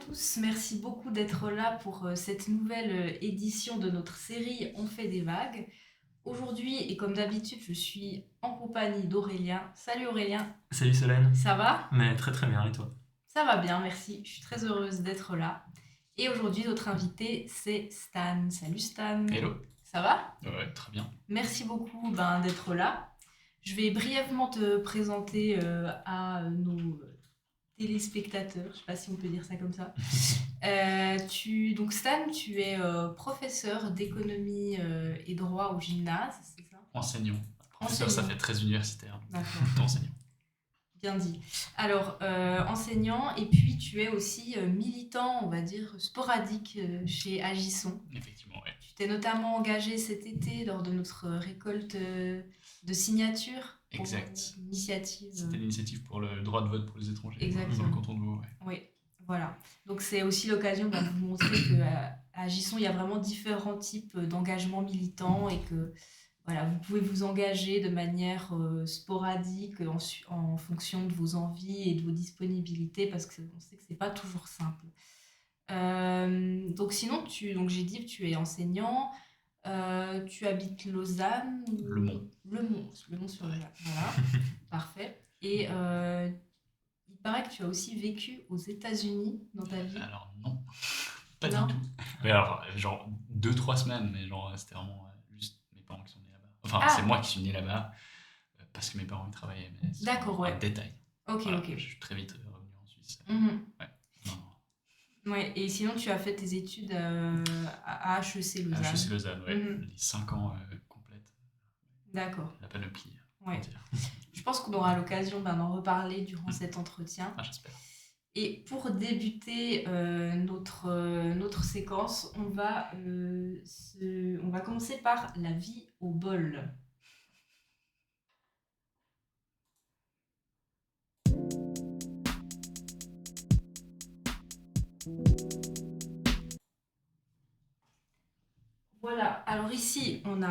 tous, merci beaucoup d'être là pour cette nouvelle édition de notre série On fait des vagues. Aujourd'hui, et comme d'habitude, je suis en compagnie d'Aurélien. Salut Aurélien, Salut Solène, ça va? mais très très bien et toi? Ça va bien, merci. Je suis très heureuse d'être là. Et aujourd'hui, notre invité, c'est Stan. Salut Stan. Hello. Ça va? Ouais, très bien. Merci beaucoup d'être là. Je vais brièvement te présenter à nos téléspectateurs, je ne sais pas si on peut dire ça comme ça. Donc Stan, tu es professeur d'économie et droit au gymnase, c'est ça? Enseignant. Professeur, ça fait très universitaire. D'accord. Enseignant. Bien dit. Alors, enseignant, et puis tu es aussi militant, on va dire, sporadique chez Agisson. Effectivement, ouais. Tu t'es notamment engagé cet été lors de notre récolte de signatures. Exact. L'initiative. C'était l'initiative pour le droit de vote pour les étrangers. Exactement. Dans le canton de Vaud, ouais. Oui, voilà. Donc c'est aussi l'occasion de vous montrer qu'à Agisson, il y a vraiment différents types d'engagement militant et que voilà, vous pouvez vous engager de manière sporadique en fonction de vos envies et de vos disponibilités parce qu'on sait que c'est pas toujours simple. Donc sinon, donc j'ai dit que tu es enseignant, tu habites Lausanne. Le Mont. Le Mont sur Lausanne, voilà, parfait. Et il paraît que tu as aussi vécu aux États-Unis dans ta vie. Alors non, pas Non. du tout. Mais alors, genre 2-3 semaines, mais genre c'était vraiment juste mes parents qui sont nés là-bas. Enfin, c'est moi qui suis né là-bas parce que mes parents y travaillaient. Mais c'est D'accord, ouais. un détail. Ok, Voilà, ok. je suis très vite revenu en Suisse. Mhm. Ouais. Non. Ouais, et sinon tu as fait tes études à HEC Lausanne. À HEC Lausanne, ouais. Mhm. Les 5 ans complètes. D'accord. La panoplie. Ouais. Je pense qu'on aura l'occasion d'en reparler durant cet entretien. Ah, j'espère. Et pour débuter notre séquence, on va commencer par la vie au bol. Voilà, alors ici on a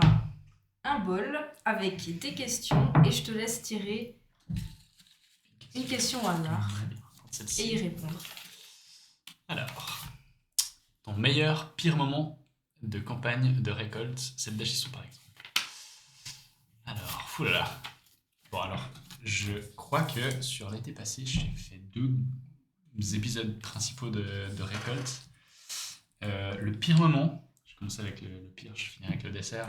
un bol avec des questions et je te laisse tirer une question au hasard et y répondre. Alors, ton meilleur, pire moment de campagne de récolte, c'est d'Agisson par exemple. Alors, foulala. Bon alors, je crois que sur l'été passé, j'ai fait 2 épisodes principaux de récolte. Le pire moment, je commence avec le pire, je finis avec le dessert.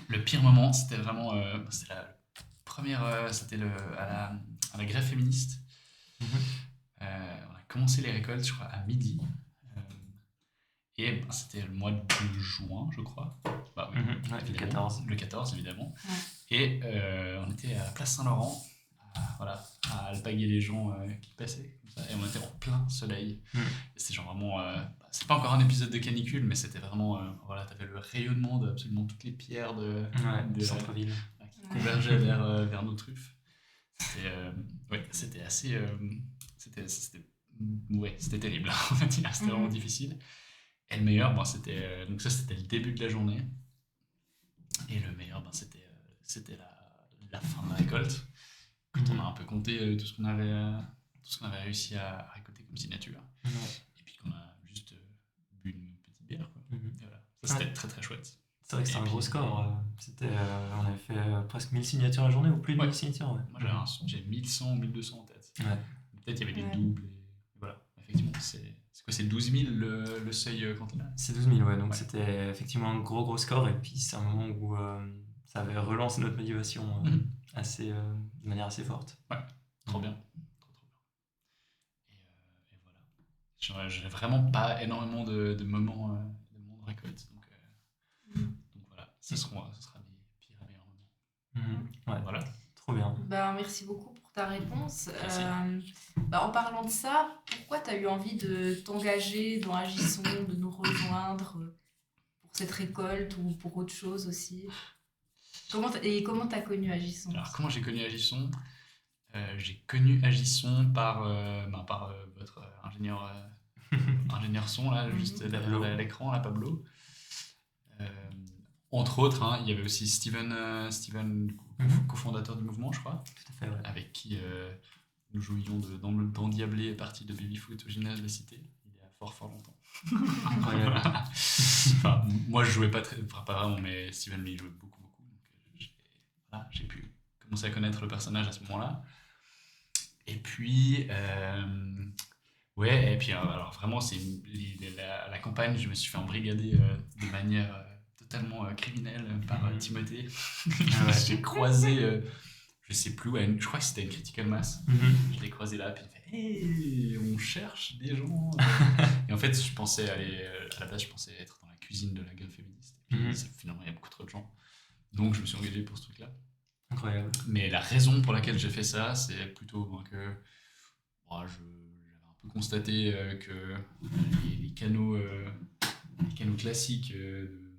Le pire moment, c'était vraiment, c'était la première, c'était à la grève féministe. On a commencé les récoltes, je crois, à midi. Et c'était le mois de juin, je crois. Bah, oui, ouais, le 14. Le 14, évidemment. Ouais. Et on était à la place Saint-Laurent, à alpaguer les gens qui passaient. Comme ça, et on était en plein soleil. Et c'était genre vraiment... c'est pas encore un épisode de canicule, mais c'était vraiment... voilà, t'avais le rayonnement de absolument toutes les pierres de centre-ville qui convergeaient vers nos truffes. C'était assez... c'était terrible, on va dire. C'était vraiment difficile. Et le meilleur, c'était donc ça, c'était le début de la journée. Et le meilleur, c'était la fin de la récolte. Quand on a un peu compté tout ce qu'on avait réussi à récolter comme signature. Et puis qu'on a juste bu une petite bière, quoi. Et voilà. Ça, c'était très très chouette. C'est vrai que c'est un gros score. On avait fait presque 1000 signatures la journée, ou plus de 1000 signatures. Ouais. Moi, j'ai 1100 ou 1200 en tête. Ouais. Peut-être il y avait des doubles. Et voilà, effectivement, c'est quoi, c'est 12 000 le seuil cantonal? C'est 12 000, ouais. Donc c'était effectivement un gros score. Et puis c'est un moment où ça avait relancé notre motivation de manière assez forte. Ouais, trop bien. Et voilà. J'ai vraiment pas énormément de moments de récolte. Donc voilà, ça sera des pires et meilleurs moments. Ouais, voilà. Trop bien. Bah, merci beaucoup pour ta réponse. En parlant de ça, pourquoi tu as eu envie de t'engager dans Agisson, de nous rejoindre pour cette récolte ou pour autre chose aussi? Comment tu as connu Agisson? Alors, comment j'ai connu Agisson? J'ai connu Agisson par votre ingénieur son, là, juste derrière l'écran, là, Pablo. Entre autres, il y avait aussi Steven, cofondateur du mouvement, je crois. Tout à fait, ouais. Avec qui nous jouions d'endiablé partie de baby-foot au gymnase de la Cité, fort longtemps. Incroyable. Enfin, moi, je jouais pas vraiment, mais Steven, lui, il jouait beaucoup. Donc, j'ai pu commencer à connaître le personnage à ce moment-là. Et puis, ouais, et puis, alors vraiment, la campagne, je me suis fait embrigader de manière totalement criminelle par Timothée. J'ai croisé, je sais plus, je crois que c'était une Critical Mass. Je l'ai croisé là, puis il fait hey, on cherche des gens. Et en fait, je pensais aller, à la base, je pensais être dans la cuisine de la gueule féministe. Et puis finalement, il y a beaucoup trop de gens. Donc, je me suis engagé pour ce truc-là. Incroyable. Mais la raison pour laquelle j'ai fait ça, c'est plutôt que j'avais un peu constaté que les canaux classiques de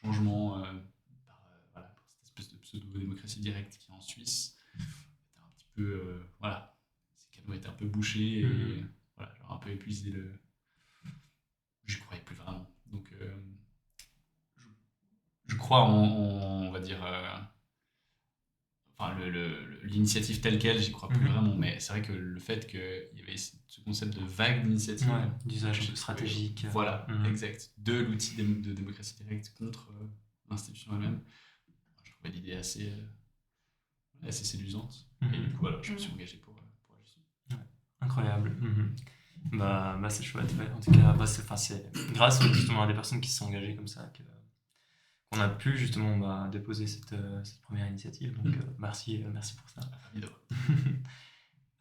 changement par cette espèce de pseudo-démocratie directe qui est en Suisse étaient un petit peu ces canaux étaient un peu bouchés et voilà, j'ai un peu épuisé j'y croyais plus vraiment. Donc je crois on va dire enfin, l'initiative telle quelle, j'y crois plus vraiment, mais c'est vrai que le fait qu'il y avait ce concept de vague d'initiative, d'usage un peu stratégique. Voilà, exact, de l'outil de démocratie directe contre l'institution elle-même, je trouvais l'idée assez séduisante. Et du coup, voilà, je me suis engagé pour Agisson. Incroyable. Bah, c'est chouette. Ouais. En tout cas, c'est grâce justement à des personnes qui se sont engagées comme ça qu'on a pu justement déposer cette première initiative. Donc merci pour ça.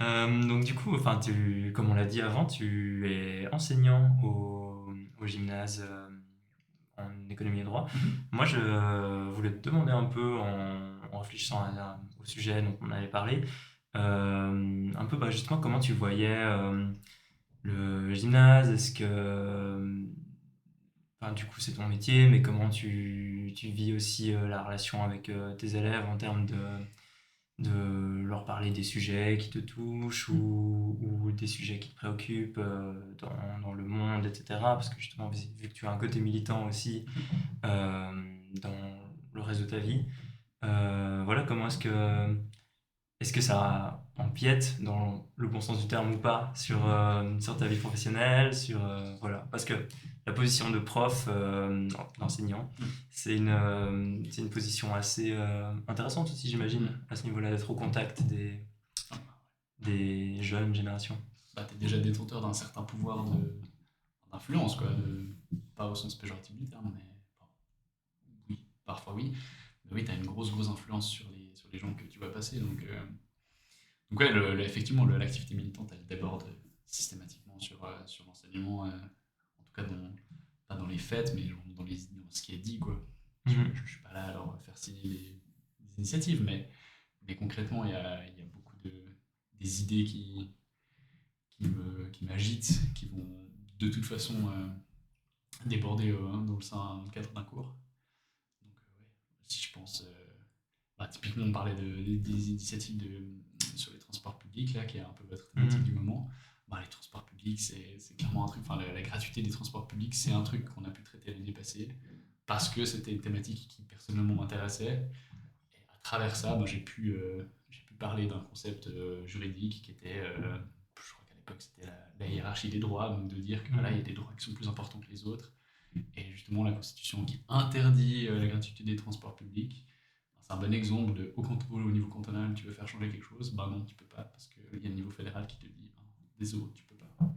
Donc du coup, comme on l'a dit avant, tu es enseignant au gymnase en économie et droit. Moi, je voulais te demander un peu, en réfléchissant au sujet dont on avait parlé, un peu justement comment tu voyais le gymnase. Est-ce que du coup, c'est ton métier, mais comment tu vis aussi la relation avec tes élèves en termes de leur parler des sujets qui te touchent ou des sujets qui te préoccupent dans le monde, etc. Parce que justement, vu que tu as un côté militant aussi dans le reste de ta vie, voilà, comment est-ce que ça empiète, dans le bon sens du terme ou pas, sur ta vie professionnelle, voilà. Parce que la position de prof, d'enseignant, c'est une position assez intéressante aussi, j'imagine, à ce niveau-là, d'être au contact des jeunes générations. T'es déjà détenteur d'un certain pouvoir d'influence, quoi. Pas au sens péjoratif du terme, mais oui, parfois oui. Mais oui, t'as une grosse influence sur les gens que tu vois passer. Donc ouais, effectivement, l'activité militante, elle déborde systématiquement sur l'enseignement, en tout cas pas dans les faits, mais dans ce qui est dit, quoi. Je suis pas là à leur faire signer des initiatives, mais concrètement, il y a beaucoup des idées qui m'agitent, qui vont de toute façon déborder dans le cadre d'un cours. Donc si je pense typiquement on parlait des initiatives sur les transports publics là, qui est un peu votre thématique du moment. Les transports publics, c'est clairement un truc, la gratuité des transports publics, c'est un truc qu'on a pu traiter l'année passée parce que c'était une thématique qui personnellement m'intéressait. Et à travers ça, j'ai pu parler d'un concept juridique qui était, je crois qu'à l'époque c'était la hiérarchie des droits, donc de dire que il y a des droits qui sont plus importants que les autres. Et justement, la Constitution qui interdit la gratuité des transports publics, c'est un bon exemple de au niveau cantonal, tu veux faire changer quelque chose, non, tu peux pas, parce qu'il y a le niveau fédéral qui te dit désolé, tu peux pas.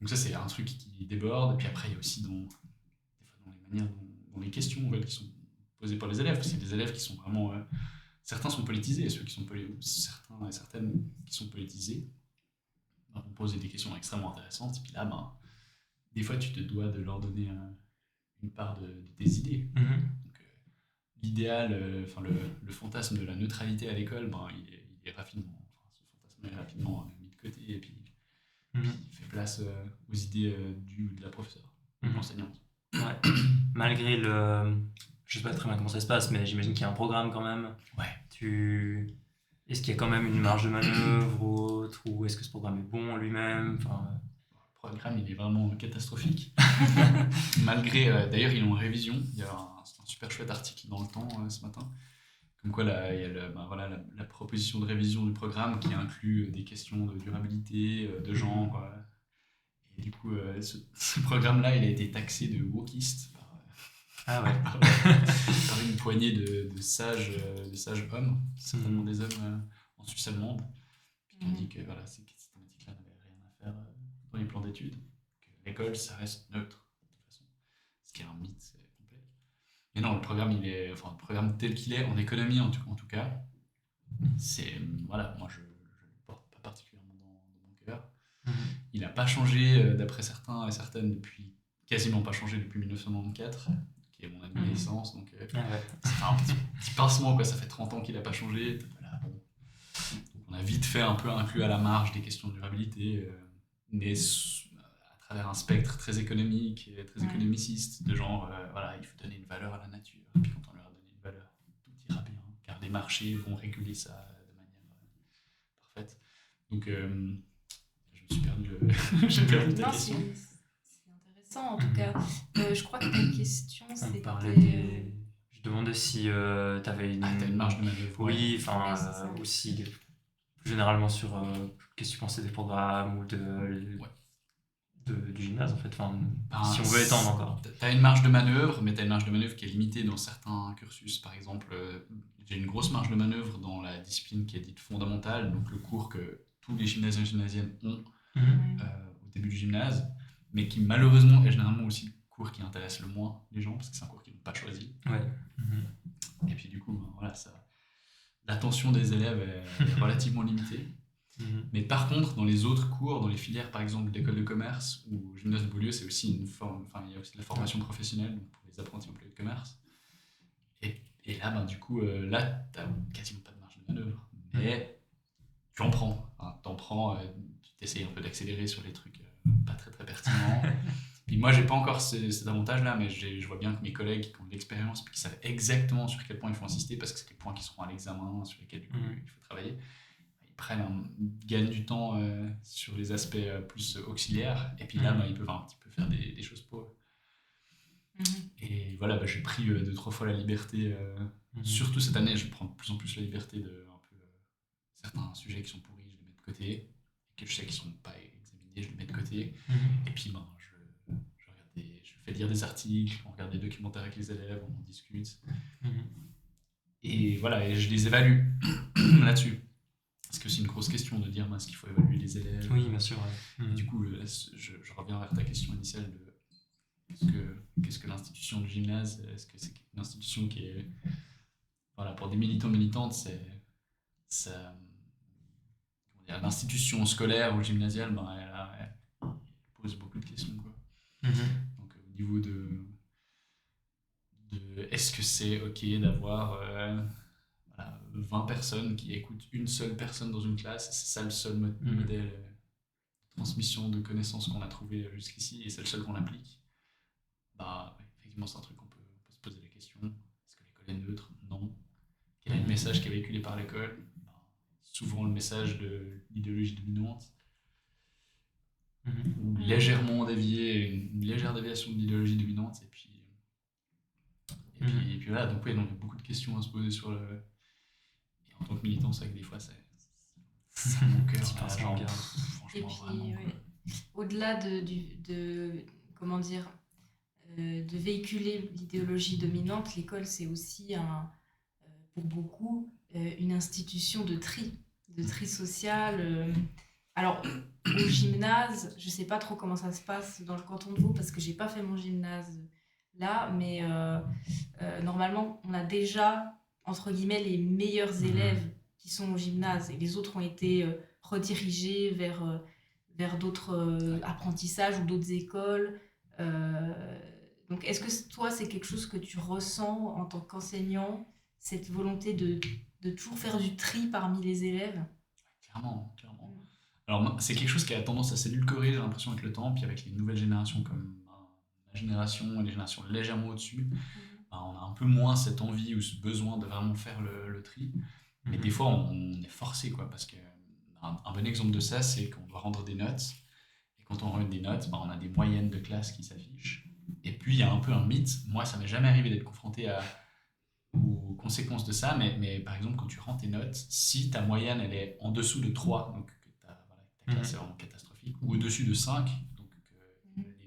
Donc ça, c'est un truc qui déborde. Et puis après, il y a aussi des fois dans les manières, dans les questions qui sont posées par les élèves, parce qu'il y a des élèves qui sont vraiment certains sont politisés, et ceux qui sont certains et certaines qui sont politisés vont poser des questions extrêmement intéressantes. Et puis là, des fois, tu te dois de leur donner une part de tes idées. Donc, l'idéal, le fantasme de la neutralité à l'école, il est rapidement, ce fantasme est rapidement mis de côté, et puis il fait place aux idées de la professeure, de l'enseignante. Ouais. Malgré je sais pas très bien comment ça se passe, mais j'imagine qu'il y a un programme quand même. Ouais. Est-ce qu'il y a quand même une marge de manœuvre ou autre, ou est-ce que ce programme est bon en lui-même? Le programme, il est vraiment catastrophique. Malgré, d'ailleurs, ils ont en révision. Il y a un super chouette article dans Le Temps ce matin. Comme quoi, il y a la proposition de révision du programme qui inclut des questions de durabilité, de genre. Et du coup, ce programme-là, il a été taxé de wokiste Ah ouais. par une poignée de sages hommes, certainement des hommes en Suisse allemande, puis qui ont dit que voilà, ces thématiques-là n'avaient rien à faire dans les plans d'études, que l'école, ça reste neutre, de toute façon. Ce qui est un mythe complet. Mais non, le programme tel qu'il est, en économie en tout cas, voilà, moi je ne le porte pas particulièrement dans mon cœur. Mhm. Il n'a pas changé, d'après certains et certaines, quasiment pas changé depuis 1994, qui est mon année de naissance. Donc, Ah ouais. c'est un petit pincement, quoi. Ça fait 30 ans qu'il n'a pas changé. Voilà, bon. Donc, on a vite fait un peu inclus à la marge des questions de durabilité, mais à travers un spectre très économique et très économiciste, de genre, voilà, il faut donner une valeur à la nature. Et puis quand on leur a donné une valeur, tout ira bien, car les marchés vont réguler ça de manière parfaite. Donc, je me suis perdu, j'ai perdu ta Non, question. c'est intéressant en tout cas. Je crois que ta question, On c'était... parlait Je demandais si tu avais une... Ah, t'as une marge de manœuvre. Oui, Ouais, c'est ça. aussi plus généralement sur qu'est-ce que tu pensais des programmes ou du gymnase en fait. Si on veut étendre encore. T'as une marge de manœuvre, mais t'as une marge de manœuvre qui est limitée dans certains cursus. Par exemple, j'ai une grosse marge de manœuvre dans la discipline qui est dite fondamentale, donc le cours que tous les gymnasiens et gymnasiennes ont au début du gymnase, mais qui malheureusement est généralement aussi le cours qui intéresse le moins les gens, parce que c'est un cours qu'ils n'ont pas choisi. Ouais. Et puis du coup, voilà, l'attention des élèves est relativement limitée. Mais par contre, dans les autres cours, dans les filières par exemple d'école de commerce ou au gymnase de Beaulieu, c'est aussi il y a aussi de la formation professionnelle donc pour les apprentis employés de commerce. Et là, du coup, là, t'as quasiment pas de marge de manœuvre. Mais tu en prends. T'en prends, tu t'essayes un peu d'accélérer sur les trucs pas très très pertinents. Puis moi, j'ai pas encore cet avantage-là, mais je vois bien que mes collègues qui ont de l'expérience, puis qui savent exactement sur quel point il faut insister, parce que c'est des points qui seront à l'examen, sur lesquels du coup, il faut travailler. Ils gagnent du temps sur les aspects plus auxiliaires, et puis là, ils peuvent un petit peu faire des choses pour eux. Et voilà, j'ai pris 2-3 fois la liberté, surtout cette année, je prends de plus en plus la liberté de un peu certains sujets qui sont pourris, je les mets de côté, et que je sais qu'ils sont pas examinés, je les mets de côté, et puis je fais lire des articles, on regarde des documentaires avec les élèves, on en discute, et voilà, et je les évalue là-dessus. Parce que c'est une grosse question de dire est-ce qu'il faut évaluer les élèves. Oui, bien sûr. Et du coup, je reviens vers ta question initiale de qu'est-ce que l'institution du gymnase. Est-ce que c'est une institution qui est... Voilà, pour des militantes, l'institution scolaire ou gymnasiale, elle pose beaucoup de questions. Quoi. Donc au niveau de est-ce que c'est ok d'avoir 20 personnes qui écoutent une seule personne dans une classe, c'est ça le seul modèle de transmission de connaissances qu'on a trouvé jusqu'ici, et c'est le seul qu'on applique. Effectivement, c'est un truc qu'on peut se poser la question. Est-ce que l'école est neutre? Non. Quel est le message qui est véhiculé par l'école? Souvent le message de l'idéologie dominante, ou légèrement dévié, une légère déviation de l'idéologie dominante, et puis voilà, donc il y a beaucoup de questions à se poser sur le... Et en tant que militant, c'est vrai que des fois, c'est mon cœur. Franchement, et puis, vraiment. Au-delà comment dire, de véhiculer l'idéologie dominante, l'école, c'est aussi, pour beaucoup, une institution de tri social. Alors, au gymnase, je ne sais pas trop comment ça se passe dans le canton de Vaud, parce que je n'ai pas fait mon gymnase là, mais normalement, on a déjà, entre guillemets, les meilleurs élèves qui sont au gymnase, et les autres ont été redirigés vers d'autres apprentissages ou d'autres écoles. Donc, est-ce que toi, c'est quelque chose que tu ressens en tant qu'enseignant, cette volonté de toujours faire du tri parmi les élèves? Clairement. Alors, c'est quelque chose qui a tendance à s'édulcorer, j'ai l'impression, avec le temps, puis avec les nouvelles générations comme ma génération et les générations légèrement au-dessus, on a un peu moins cette envie ou ce besoin de vraiment faire le tri. Mais des fois, on est forcé, quoi, parce que un bon exemple de ça, c'est qu'on doit rendre des notes. Et quand on rend des notes, on a des moyennes de classe qui s'affichent. Et puis, il y a un peu un mythe. Moi, ça m'est jamais arrivé d'être confronté aux conséquences de ça, mais par exemple, quand tu rends tes notes, si ta moyenne elle est en dessous de 3, donc que ta classe est vraiment catastrophique, ou au-dessus de 5, donc que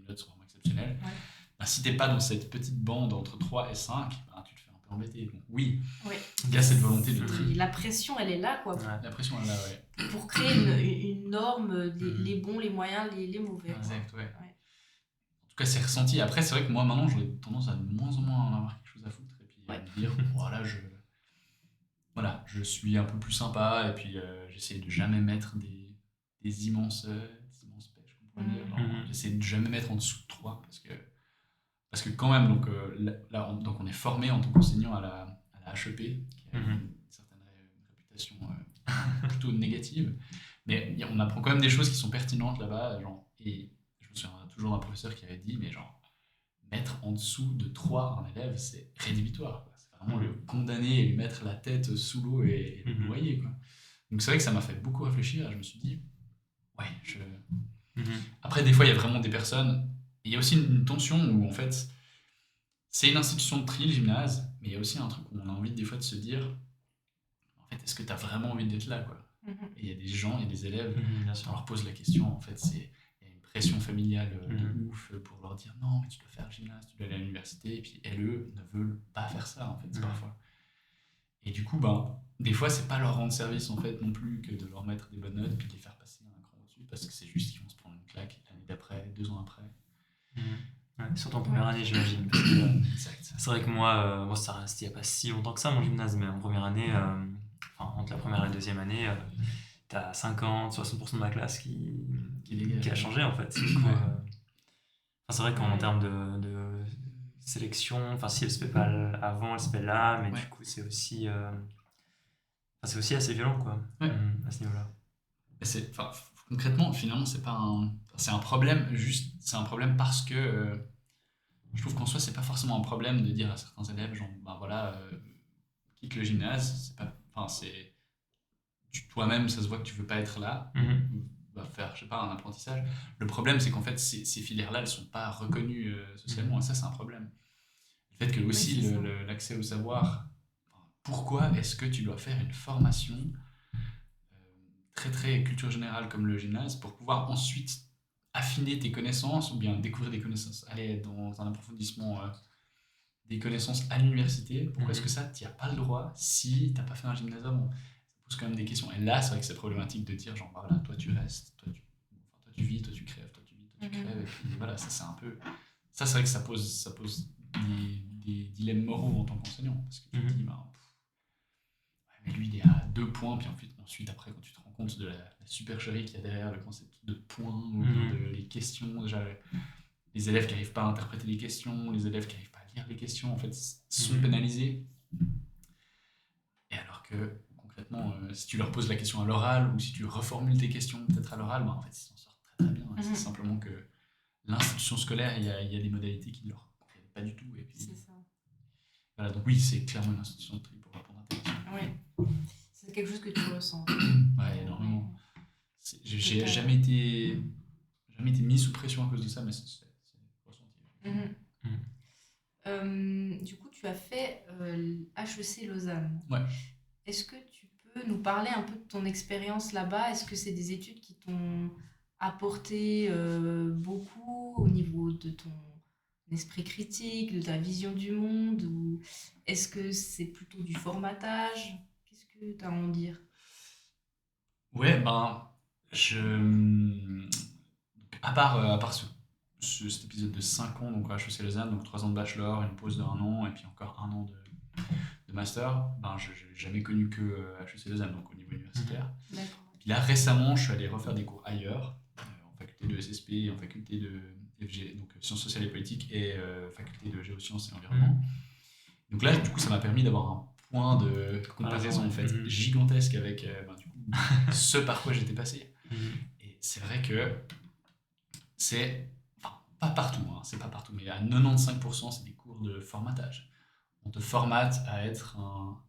notes sont vraiment exceptionnelles. Ouais. Ben, si t'es pas dans cette petite bande entre 3 et 5, ben, tu te fais un peu embêter. Donc oui, Ouais. il y a cette volonté de tri. La pression, elle est là, quoi. Ouais. La pression est là, ouais. Pour créer une norme, les bons, les moyens, les mauvais. quoi. Exact, ouais. Ouais. En tout cas, c'est ressenti. Après, c'est vrai que moi, maintenant, j'ai tendance à de moins en moins en avoir quelque chose à foutre. Et puis à me dire, voilà, je suis un peu plus sympa. Et puis, j'essaie de jamais mettre des immenses pêches, comme on pourrait dire. Genre, j'essaie de jamais mettre en dessous de 3. Parce que quand même, donc, là, donc on est formé en tant qu'enseignant à la HEP, qui a une certaine réputation plutôt négative. Mais on apprend quand même des choses qui sont pertinentes là-bas. Genre, et je me souviens toujours d'un professeur qui avait dit, mais genre, mettre en dessous de 3 un élève, c'est rédhibitoire. Quoi. C'est vraiment le condamner et lui mettre la tête sous l'eau et le noyer. Quoi. Donc c'est vrai que ça m'a fait beaucoup réfléchir. Et je me suis dit, ouais, Après, des fois, il y a vraiment des personnes... Il y a aussi une tension où, en fait, c'est une institution de tri, le gymnase, mais il y a aussi un truc où on a envie des fois de se dire, en fait, est-ce que tu as vraiment envie d'être là, quoi? Et il y a des gens, il y a des élèves, on leur pose la question, en fait, il y a une pression familiale de ouf pour leur dire, non, mais tu dois faire le gymnase, tu dois aller à l'université, et puis eux ne veulent pas faire ça, en fait, parfois. Et du coup, des fois, c'est pas leur rendre service, en fait, non plus, que de leur mettre des bonnes notes, puis de les faire passer un cran au-dessus, parce que c'est juste qu'ils vont se prendre une claque l'année d'après, 2 ans après. Ouais, surtout en première année, j'imagine. Parce que, c'est vrai que moi, ça reste il n'y a pas si longtemps que ça, mon gymnase, mais en première année, entre la première et la deuxième année, t'as 50-60% de ma classe qui a changé, en fait. C'est vrai qu'en termes de sélection, si elle se fait pas avant, elle se fait là, mais du coup, c'est aussi assez violent, quoi, à ce niveau-là. Concrètement, finalement, c'est un problème, c'est un problème parce que je trouve qu'en soi, c'est pas forcément un problème de dire à certains élèves, genre, quitte le gymnase, toi-même, ça se voit que tu veux pas être là, va faire, je sais pas, un apprentissage. Le problème, c'est qu'en fait, ces filières-là, elles sont pas reconnues socialement, et ça, c'est un problème. Le fait que aussi l'accès au savoir, pourquoi est-ce que tu dois faire une formation très très culture générale comme le gymnase pour pouvoir ensuite affiner tes connaissances ou bien découvrir des connaissances, aller dans un approfondissement des connaissances à l'université. Pourquoi est-ce que ça, tu n'y as pas le droit si tu n'as pas fait un gymnase avant? Ça pose quand même des questions. Et là, c'est vrai que c'est problématique de dire, genre, voilà, toi tu restes, toi tu vis, toi tu crèves, toi tu vis, toi tu crèves. Et puis voilà, ça c'est un peu... Ça, c'est vrai que ça pose des dilemmes moraux en tant qu'enseignant. Parce que tu te dis, mais lui, il est à 2 points, puis ensuite, après, quand tu te rends compte de la supercherie qu'il y a derrière le concept de points, ou les questions, déjà, les élèves qui n'arrivent pas à interpréter les questions, les élèves qui n'arrivent pas à lire les questions, en fait, sont pénalisés. Et alors que, concrètement, si tu leur poses la question à l'oral, ou si tu reformules tes questions peut-être à l'oral, en fait, ils s'en sortent très très bien. C'est simplement que l'institution scolaire, il y a des modalités qui ne leur conviennent pas du tout. Et puis, c'est ça. Voilà, donc oui, c'est clairement une institution de tri pour répondre à ta question. Oui. C'est quelque chose que tu ressens. Ouais, énormément. J'ai jamais été mis sous pression à cause de ça, mais c'est ressenti. Du coup, tu as fait HEC Lausanne. Ouais. Est-ce que tu peux nous parler un peu de ton expérience là-bas? Est-ce que c'est des études qui t'ont apporté beaucoup au niveau de ton esprit critique, de ta vision du monde, ou est-ce que c'est plutôt du formatage? Qu'est-ce que tu as à en dire? Ouais, à part cet épisode de 5 ans, donc à HEC Lausanne, donc 3 ans de bachelor, une pause de 1 an, et puis encore 1 an de master, je n'ai jamais connu que HEC Lausanne, donc au niveau universitaire. D'accord. Et puis là, récemment, je suis allé refaire des cours ailleurs, en faculté de SSP, en faculté de FG, donc sciences sociales et politiques, et faculté de géosciences et environnement. Donc là, du coup, ça m'a permis d'avoir un point de comparaison en fait gigantesque avec du coup, ce par quoi j'étais passé. Et c'est vrai que c'est, pas partout, c'est pas partout, mais à 95%, c'est des cours de formatage. On te formate à être un...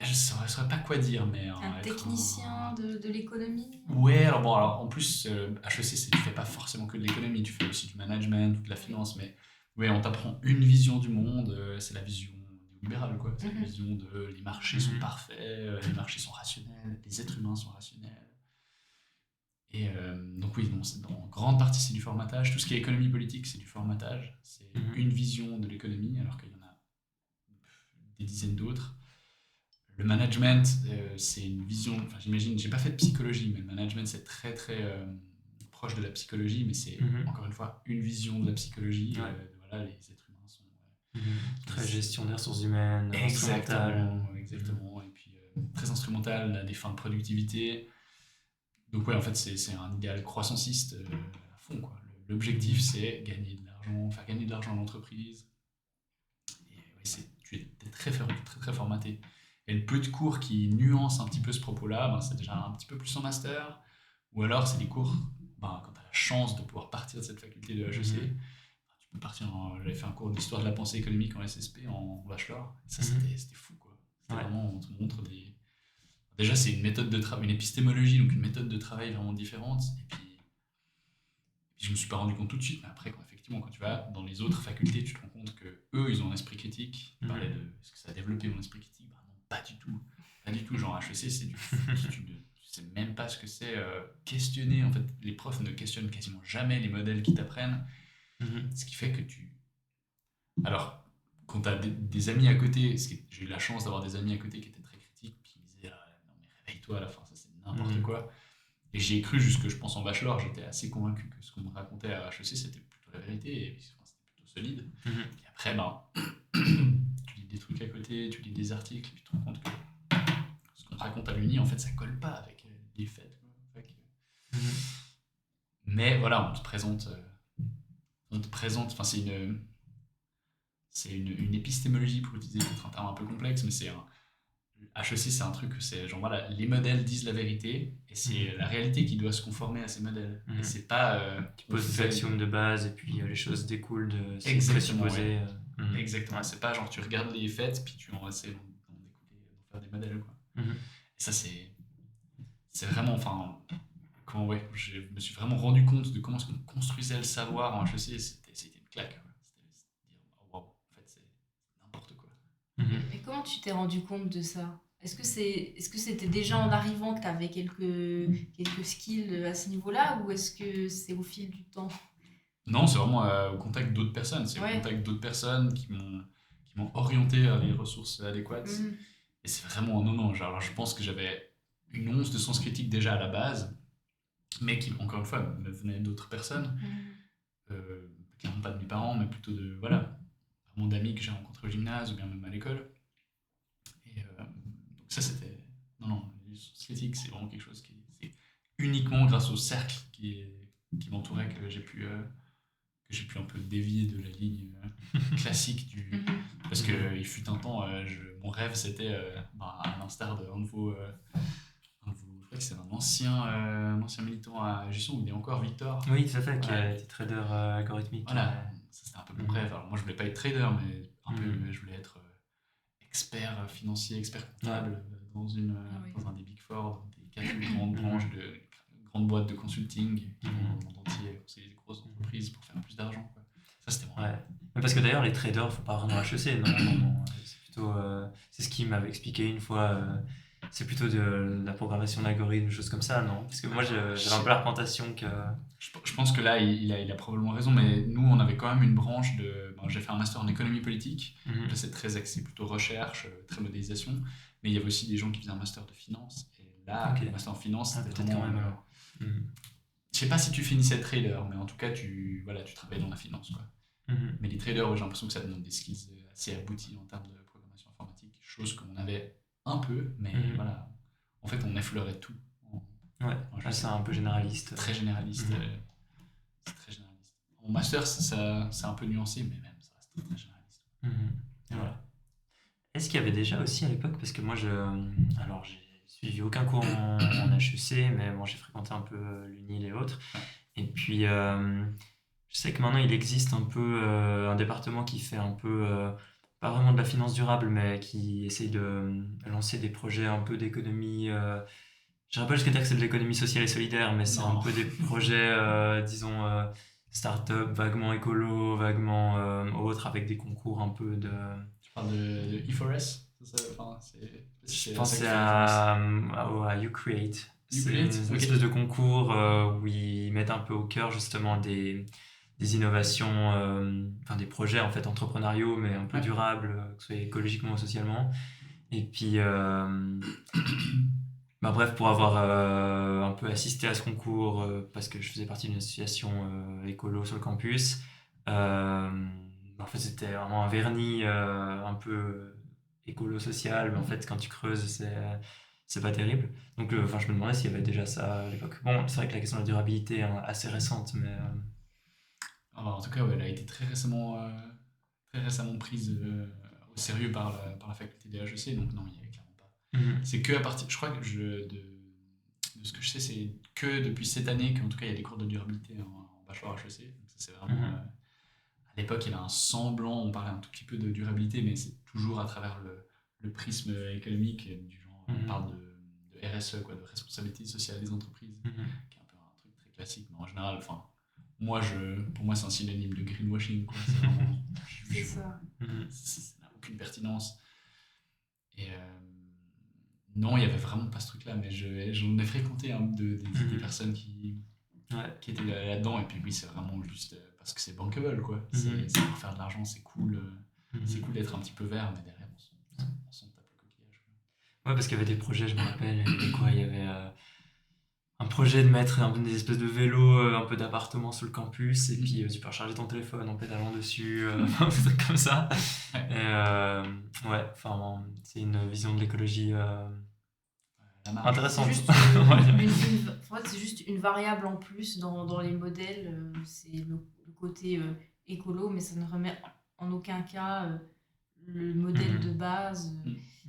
Je ne saurais pas quoi dire, mais... Un technicien de l'économie? Ouais, alors en plus, HEC, tu fais pas forcément que de l'économie, tu fais aussi du management ou de la finance, mais ouais, on t'apprend une vision du monde, c'est la vision néolibérale, quoi. C'est la vision de les marchés sont parfaits, les marchés sont rationnels, les êtres humains sont rationnels. Et donc oui, bon, en grande partie c'est du formatage. Tout ce qui est économie politique, c'est du formatage. C'est une vision de l'économie, alors qu'il y en a des dizaines d'autres. Le management, c'est une vision, enfin j'imagine, j'ai pas fait de psychologie, mais le management c'est très très proche de la psychologie, mais c'est encore une fois une vision de la psychologie. Voilà, les êtres humains sont très gestion des ressources humaines, exactement, et puis très instrumental à des fins de productivité. Donc ouais, en fait c'est un idéal croissanciste à fond quoi. L'objectif c'est gagner de l'argent, faire gagner de l'argent à l'entreprise. Et ouais, tu es très très formaté. Et le peu de cours qui nuancent un petit peu ce propos-là, ben, c'est déjà un petit peu plus en master. Ou alors, c'est des cours, ben, quand tu as la chance de pouvoir partir de cette faculté de HEC, tu peux partir j'avais fait un cours d'histoire de la pensée économique en SSP, en bachelor. Et ça, c'était fou, quoi. C'était vraiment, on te montre des... Déjà, c'est une méthode de travail, une épistémologie, donc une méthode de travail vraiment différente. Et puis je me suis pas rendu compte tout de suite, mais après, effectivement, quand tu vas dans les autres facultés, tu te rends compte que eux, ils ont un esprit critique. Tu parlais de est-ce que ça a développé mon esprit critique? Ben non, pas du tout. Pas du tout. Genre, HEC, c'est du tu sais même pas ce que c'est questionner. En fait, les profs ne questionnent quasiment jamais les modèles qu'ils t'apprennent. Ce qui fait que tu. Alors, quand tu as des amis à côté, j'ai eu la chance d'avoir des amis à côté qui étaient très critiques, puis ils me disaient non, mais réveille-toi à la fin, ça c'est n'importe quoi. Et j'y ai cru jusque, je pense, en bachelor, j'étais assez convaincu que ce qu'on me racontait à HEC, c'était plutôt la vérité, et c'était plutôt solide. Et après, ben, tu lis des trucs à côté, tu lis des articles, et puis tu te rends compte que ce qu'on te raconte à l'uni, en fait, ça colle pas avec les faits. Mais voilà, on te présente, enfin, c'est une épistémologie, pour utiliser peut-être un terme un peu complexe, mais HEC, c'est un truc, c'est genre voilà, les modèles disent la vérité et c'est la réalité qui doit se conformer à ces modèles. Et c'est pas. Tu poses des axiomes de base et puis les choses découlent de ces Exactement. présupposés. Exactement. C'est pas genre tu regardes les faits puis tu en essaies d'en faire des modèles. Quoi. Et ça, c'est vraiment. Enfin, je me suis vraiment rendu compte de comment est-ce qu'on construisait le savoir en HEC. C'était une claque. Quoi. C'était dire, wow, en fait, c'est n'importe quoi. Et comment tu t'es rendu compte de ça? Est-ce que c'était déjà en arrivant que tu avais quelques skills à ce niveau-là ou est-ce que c'est au fil du temps? Non, c'est vraiment au contact d'autres personnes. C'est au contact d'autres personnes qui m'ont orienté vers les ressources adéquates. Et c'est vraiment, non, genre, je pense que j'avais une once de sens critique déjà à la base, mais qui, encore une fois, me venait d'autres personnes. Clairement pas de mes parents, mais plutôt vraiment d'amis que j'ai rencontrés au gymnase ou bien même à l'école. Et donc ça, c'était... Non, les sens critiques, c'est vraiment quelque chose c'est uniquement grâce au cercle qui m'entourait que j'ai pu un peu dévier de la ligne classique parce qu'il fut un temps, mon rêve c'était, à l'instar de un de vos, je crois que c'est un ancien militant à Jusson, où il est encore Victor. Oui, tout à fait, qui a été trader algorithmique. Voilà, ça c'était un peu mon rêve. Alors moi je voulais pas être trader, mais un peu, je voulais être expert financier, expert comptable dans un des Big Four, des 4 grandes branches de grandes boîtes de consulting qui vont dans le monde entier conseiller des grosses entreprises pour faire plus d'argent. Quoi. Ça, c'était mon rêve. Mais parce que d'ailleurs, les traders, il ne faut pas vraiment HEC. Non. C'est plutôt. C'est ce qu'il m'avait expliqué une fois. C'est plutôt de la programmation d'algorithmes, des choses comme ça, non? Parce que moi, j'avais un peu la représentation que. Je pense que là, il a probablement raison, mais nous, on avait quand même une branche de. J'ai fait un master en économie politique. Là, c'est très axé plutôt recherche, très modélisation. Mais il y avait aussi des gens qui faisaient un master de finance. Et là, le master en finance, c'était vraiment. Je sais pas si tu finissais trader, mais en tout cas, tu travailles dans la finance. Quoi. Mais les traders, j'ai l'impression que ça demande des skills assez aboutis en termes de programmation informatique, chose qu'on avait un peu, mais voilà. En fait, on effleurait tout. C'est un peu généraliste. Très généraliste. C'est très généraliste. En master, c'est un peu nuancé, mais même ça reste très généraliste. Voilà. Est-ce qu'il y avait déjà aussi à l'époque, parce que moi, alors j'ai suivi aucun cours en HEC, mais bon, j'ai fréquenté un peu l'UNIL et autres. Et puis, je sais que maintenant, il existe un peu un département qui fait un peu, pas vraiment de la finance durable, mais qui essaye de lancer des projets un peu d'économie. Je ne sais pas jusqu'à dire que c'est de l'économie sociale et solidaire, mais c'est un peu des projets, disons, start-up, vaguement écolo, vaguement autres, avec des concours un peu de... Tu parles de E4S? Je pensais à YouCreate. C'est Newblade, une ok. espèce de concours où ils mettent un peu au cœur justement des innovations, enfin des projets en fait entrepreneuriaux, mais un peu Ouais. durables, que ce soit écologiquement ou socialement. Et puis, bah, bref, pour avoir un peu assisté à ce concours, parce que je faisais partie d'une association écolo sur le campus, bah, en fait c'était vraiment un vernis un peu écolo-social, mais en fait quand tu creuses, c'est pas terrible. Donc enfin, je me demandais s'il y avait déjà ça à l'époque. Bon, c'est vrai que la question de la durabilité est assez récente, mais Alors, en tout cas, ouais, elle a été très récemment prise au sérieux par la faculté des HEC, donc non, il n'y avait clairement pas. mhm, C'est que à partir, je crois que de ce que je sais, c'est que depuis cette année qu'en tout cas il y a des cours de durabilité en bachelor HEC. Donc ça, c'est vraiment. mhm, À l'époque, il y avait un semblant, on parlait un tout petit peu de durabilité, mais c'est toujours à travers le prisme économique, du genre, on mhm, parle de RSE, quoi, de responsabilité sociale des entreprises, mhm, qui est un peu un truc très classique, mais en général, enfin, pour moi, c'est un synonyme de greenwashing, quoi. C'est vraiment. C'est ça. mhm, Ça n'a aucune pertinence. Et non, il n'y avait vraiment pas ce truc-là, mais j'en ai fréquenté des mhm. personnes Ouais. qui étaient là-dedans, et puis oui, c'est vraiment juste parce que c'est bankable, quoi. Mhm. C'est pour faire de l'argent, c'est cool. C'est Mhm. cool d'être un petit peu vert, mais derrière, on s'en tape le coquillage, Ouais, parce qu'il y avait des projets, je me rappelle, il y avait quoi? Il y avait un projet de mettre des espèces de vélos, un peu d'appartements sur le campus, et puis tu peux recharger ton téléphone en pédalant dessus, un truc comme ça. Ouais. Et ouais, enfin, c'est une vision de l'écologie La marge. C'est intéressante. juste, Ouais. en fait, c'est juste une variable en plus dans les modèles. C'est le côté écolo, mais ça ne remet en aucun cas le modèle de Mhm. base.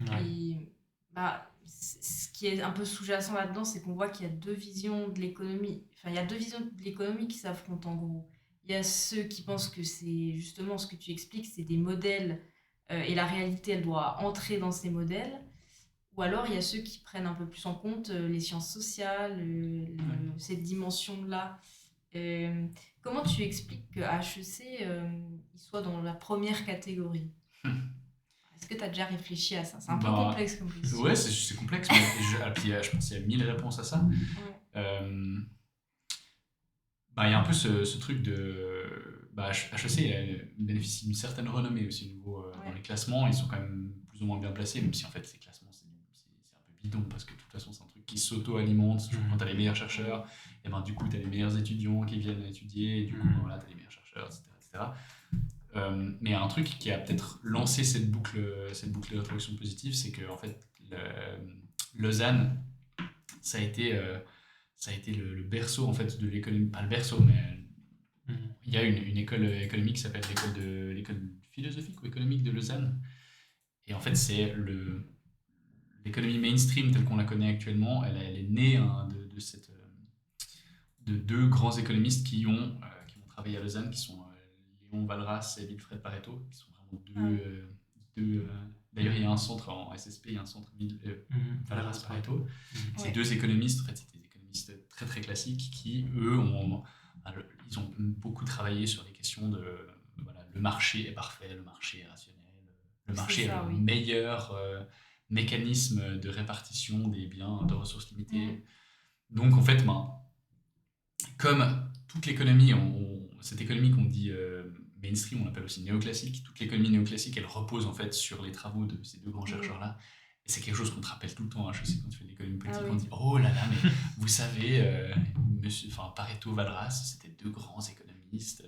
Ouais. Et bah, ce qui est un peu sous-jacent là-dedans, c'est qu'on voit qu'il y a deux visions de l'économie. Enfin, il y a deux visions de l'économie qui s'affrontent en gros. Il y a ceux qui pensent que c'est justement ce que tu expliques, c'est des modèles et la réalité, elle doit entrer dans ces modèles. Ou alors, il y a ceux qui prennent un peu plus en compte les sciences sociales, cette dimension-là. Euh, Comment tu expliques qu'à HEC, il soit dans la première catégorie? Est-ce que tu as déjà réfléchi à ça? C'est un peu Bah, complexe comme question. ouais, c'est complexe, mais puis, je pense qu'il y a 1000 réponses à ça. Ouais. Bah, il y a un peu ce truc de. Bah, HEC, il bénéficie d'une certaine renommée aussi au niveau, dans Ouais. les classements. Ils sont quand même plus ou moins bien placés, même si en fait, ces classements, c'est un peu bidon parce que de toute façon, c'est un truc qui s'auto-alimente. Genre, quand tu as les meilleurs chercheurs, et ben, du coup, tu as les meilleurs étudiants qui viennent étudier, et du coup, ben, voilà, tu as les meilleurs chercheurs, etc. etc. Mais il y a un truc qui a peut-être lancé cette boucle de rétroaction positive, c'est que en fait, Lausanne, ça a été. Ça a été le berceau en fait de l'économie, pas le berceau, mais Mhm. il y a une école économique qui s'appelle l'école philosophique ou économique de Lausanne. Et en fait, c'est l'économie mainstream telle qu'on la connaît actuellement. Elle est née hein, de deux grands économistes qui ont travaillé à Lausanne, qui sont Léon Walras et Wilfred Pareto, qui sont vraiment Ah oui. deux d'ailleurs, il y a un centre en SSP, il y a un centre Mhm. Walras Pareto. Mhm. Ces Ouais. deux économistes, en fait, c'était des économistes très très classiques qui, eux, ils ont beaucoup travaillé sur les questions de voilà, le marché est parfait, le marché est rationnel, le C'est marché est ça, le oui. meilleur mécanisme de répartition des biens de ressources limitées. Mhm. Donc, en fait, ben, comme toute l'économie, cette économie qu'on dit mainstream, on l'appelle aussi néoclassique, toute l'économie néoclassique, elle repose en fait sur les travaux de ces deux grands Mhm. chercheurs-là. Et c'est quelque chose qu'on te rappelle tout le temps. Hein. Je sais quand tu fais de l'économie politique, Ah on oui. dit oh là là, mais vous savez, Pareto, Valras, c'était deux grands économistes.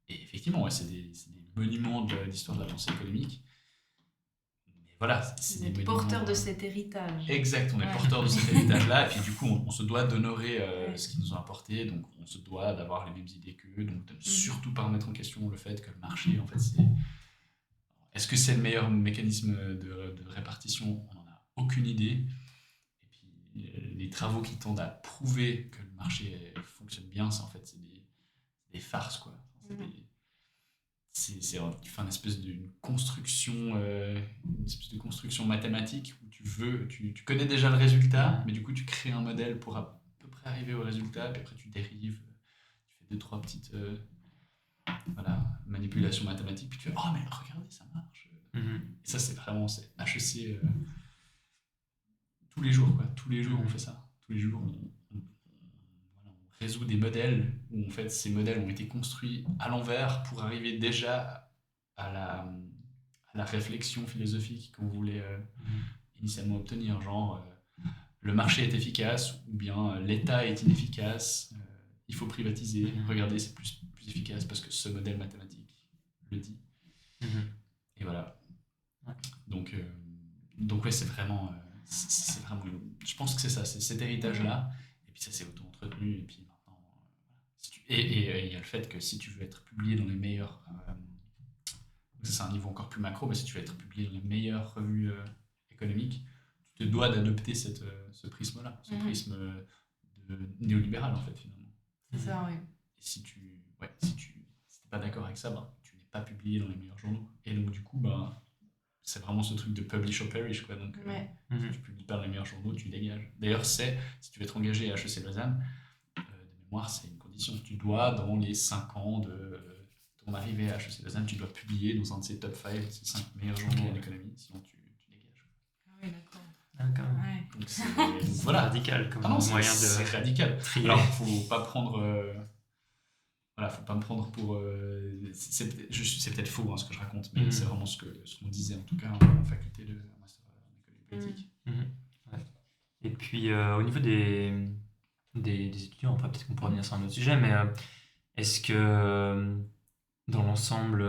Et effectivement, ouais, c'est des monuments de l'histoire de la pensée économique. Mais voilà, c'est Vous des êtes monuments. porteur de cet héritage. Exact, on est Ouais. porteur de cet héritage-là, et puis du coup, on se doit d'honorer Ouais. ce qu'ils nous ont apporté, donc on se doit d'avoir les mêmes idées qu'eux, donc de ne Mhm. surtout pas remettre en question le fait que le marché, en fait, c'est. Est-ce que c'est le meilleur mécanisme de répartition? On n'en a aucune idée. Et puis, les travaux qui tendent à prouver que le marché fonctionne bien, c'est en fait des farces, quoi. C'est Mhm. tu fais une espèce de construction mathématique où tu connais déjà le résultat, mais du coup tu crées un modèle pour à peu près arriver au résultat, puis après tu dérives, tu fais deux trois petites voilà, manipulations mathématiques, puis tu fais oh mais regardez ça marche. Mhm. Et ça c'est HEC tous les jours quoi, tous les jours on fait ça, tous les jours, voilà, on résout des modèles où en fait ces modèles ont été construits à l'envers pour arriver déjà à la réflexion philosophique qu'on voulait initialement obtenir, genre le marché est efficace ou bien l'État est inefficace, il faut privatiser, regardez c'est plus efficace parce que ce modèle mathématique le dit. Et voilà. Donc ouais, c'est vraiment je pense que c'est ça, c'est cet héritage-là, et puis ça s'est auto-entretenu, et puis maintenant, et il y a le fait que si tu veux être publié dans les meilleurs, ça c'est un niveau encore plus macro, mais si tu veux être publié dans les meilleures revues économiques, tu te dois d'adopter ce prisme-là, ce prisme néolibéral en fait finalement. C'est ça, oui. Et si tu n'es pas d'accord avec ça, tu n'es pas publié dans les meilleurs journaux, et donc du coup c'est vraiment ce truc de publish or perish, quoi. Donc, si tu publies pas dans les meilleurs journaux, tu dégages. D'ailleurs, si tu veux être engagé à HEC Lausanne, de mémoire, c'est une condition. Tu dois, dans les 5 ans de ton arrivée à HEC Lausanne, tu dois publier dans un de ces top 5, ces 5 meilleurs journaux en économie, sinon tu dégages. Ah oui, d'accord. Ouais. Donc, c'est radical comme moyen de... C'est radical. trier. Alors, faut pas prendre... faut pas me prendre pour... c'est peut-être faux ce que je raconte, mais c'est vraiment ce qu'on disait en tout cas en faculté de master en économie politique. Ouais. Et puis au niveau des étudiants, enfin, peut-être qu'on pourra venir sur un autre sujet, mais est-ce que dans l'ensemble,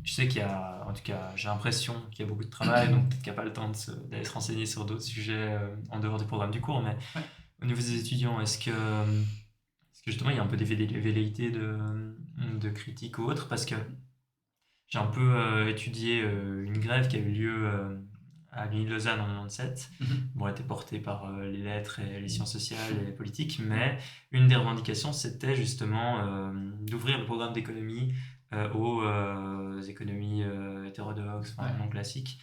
je sais qu'il y a, en tout cas j'ai l'impression qu'il y a beaucoup de travail, donc peut-être qu'il n'y a pas le temps d'aller se renseigner sur d'autres sujets en dehors du programme du cours, mais au niveau des étudiants, est-ce que justement il y a un peu des velléités de critique ou autre, parce que j'ai un peu étudié une grève qui a eu lieu à l'Uni de Lausanne en 97. Bon, elle était portée par les lettres et les sciences sociales et les politiques, mais une des revendications c'était justement d'ouvrir le programme d'économie aux économies hétérodoxes, non classiques.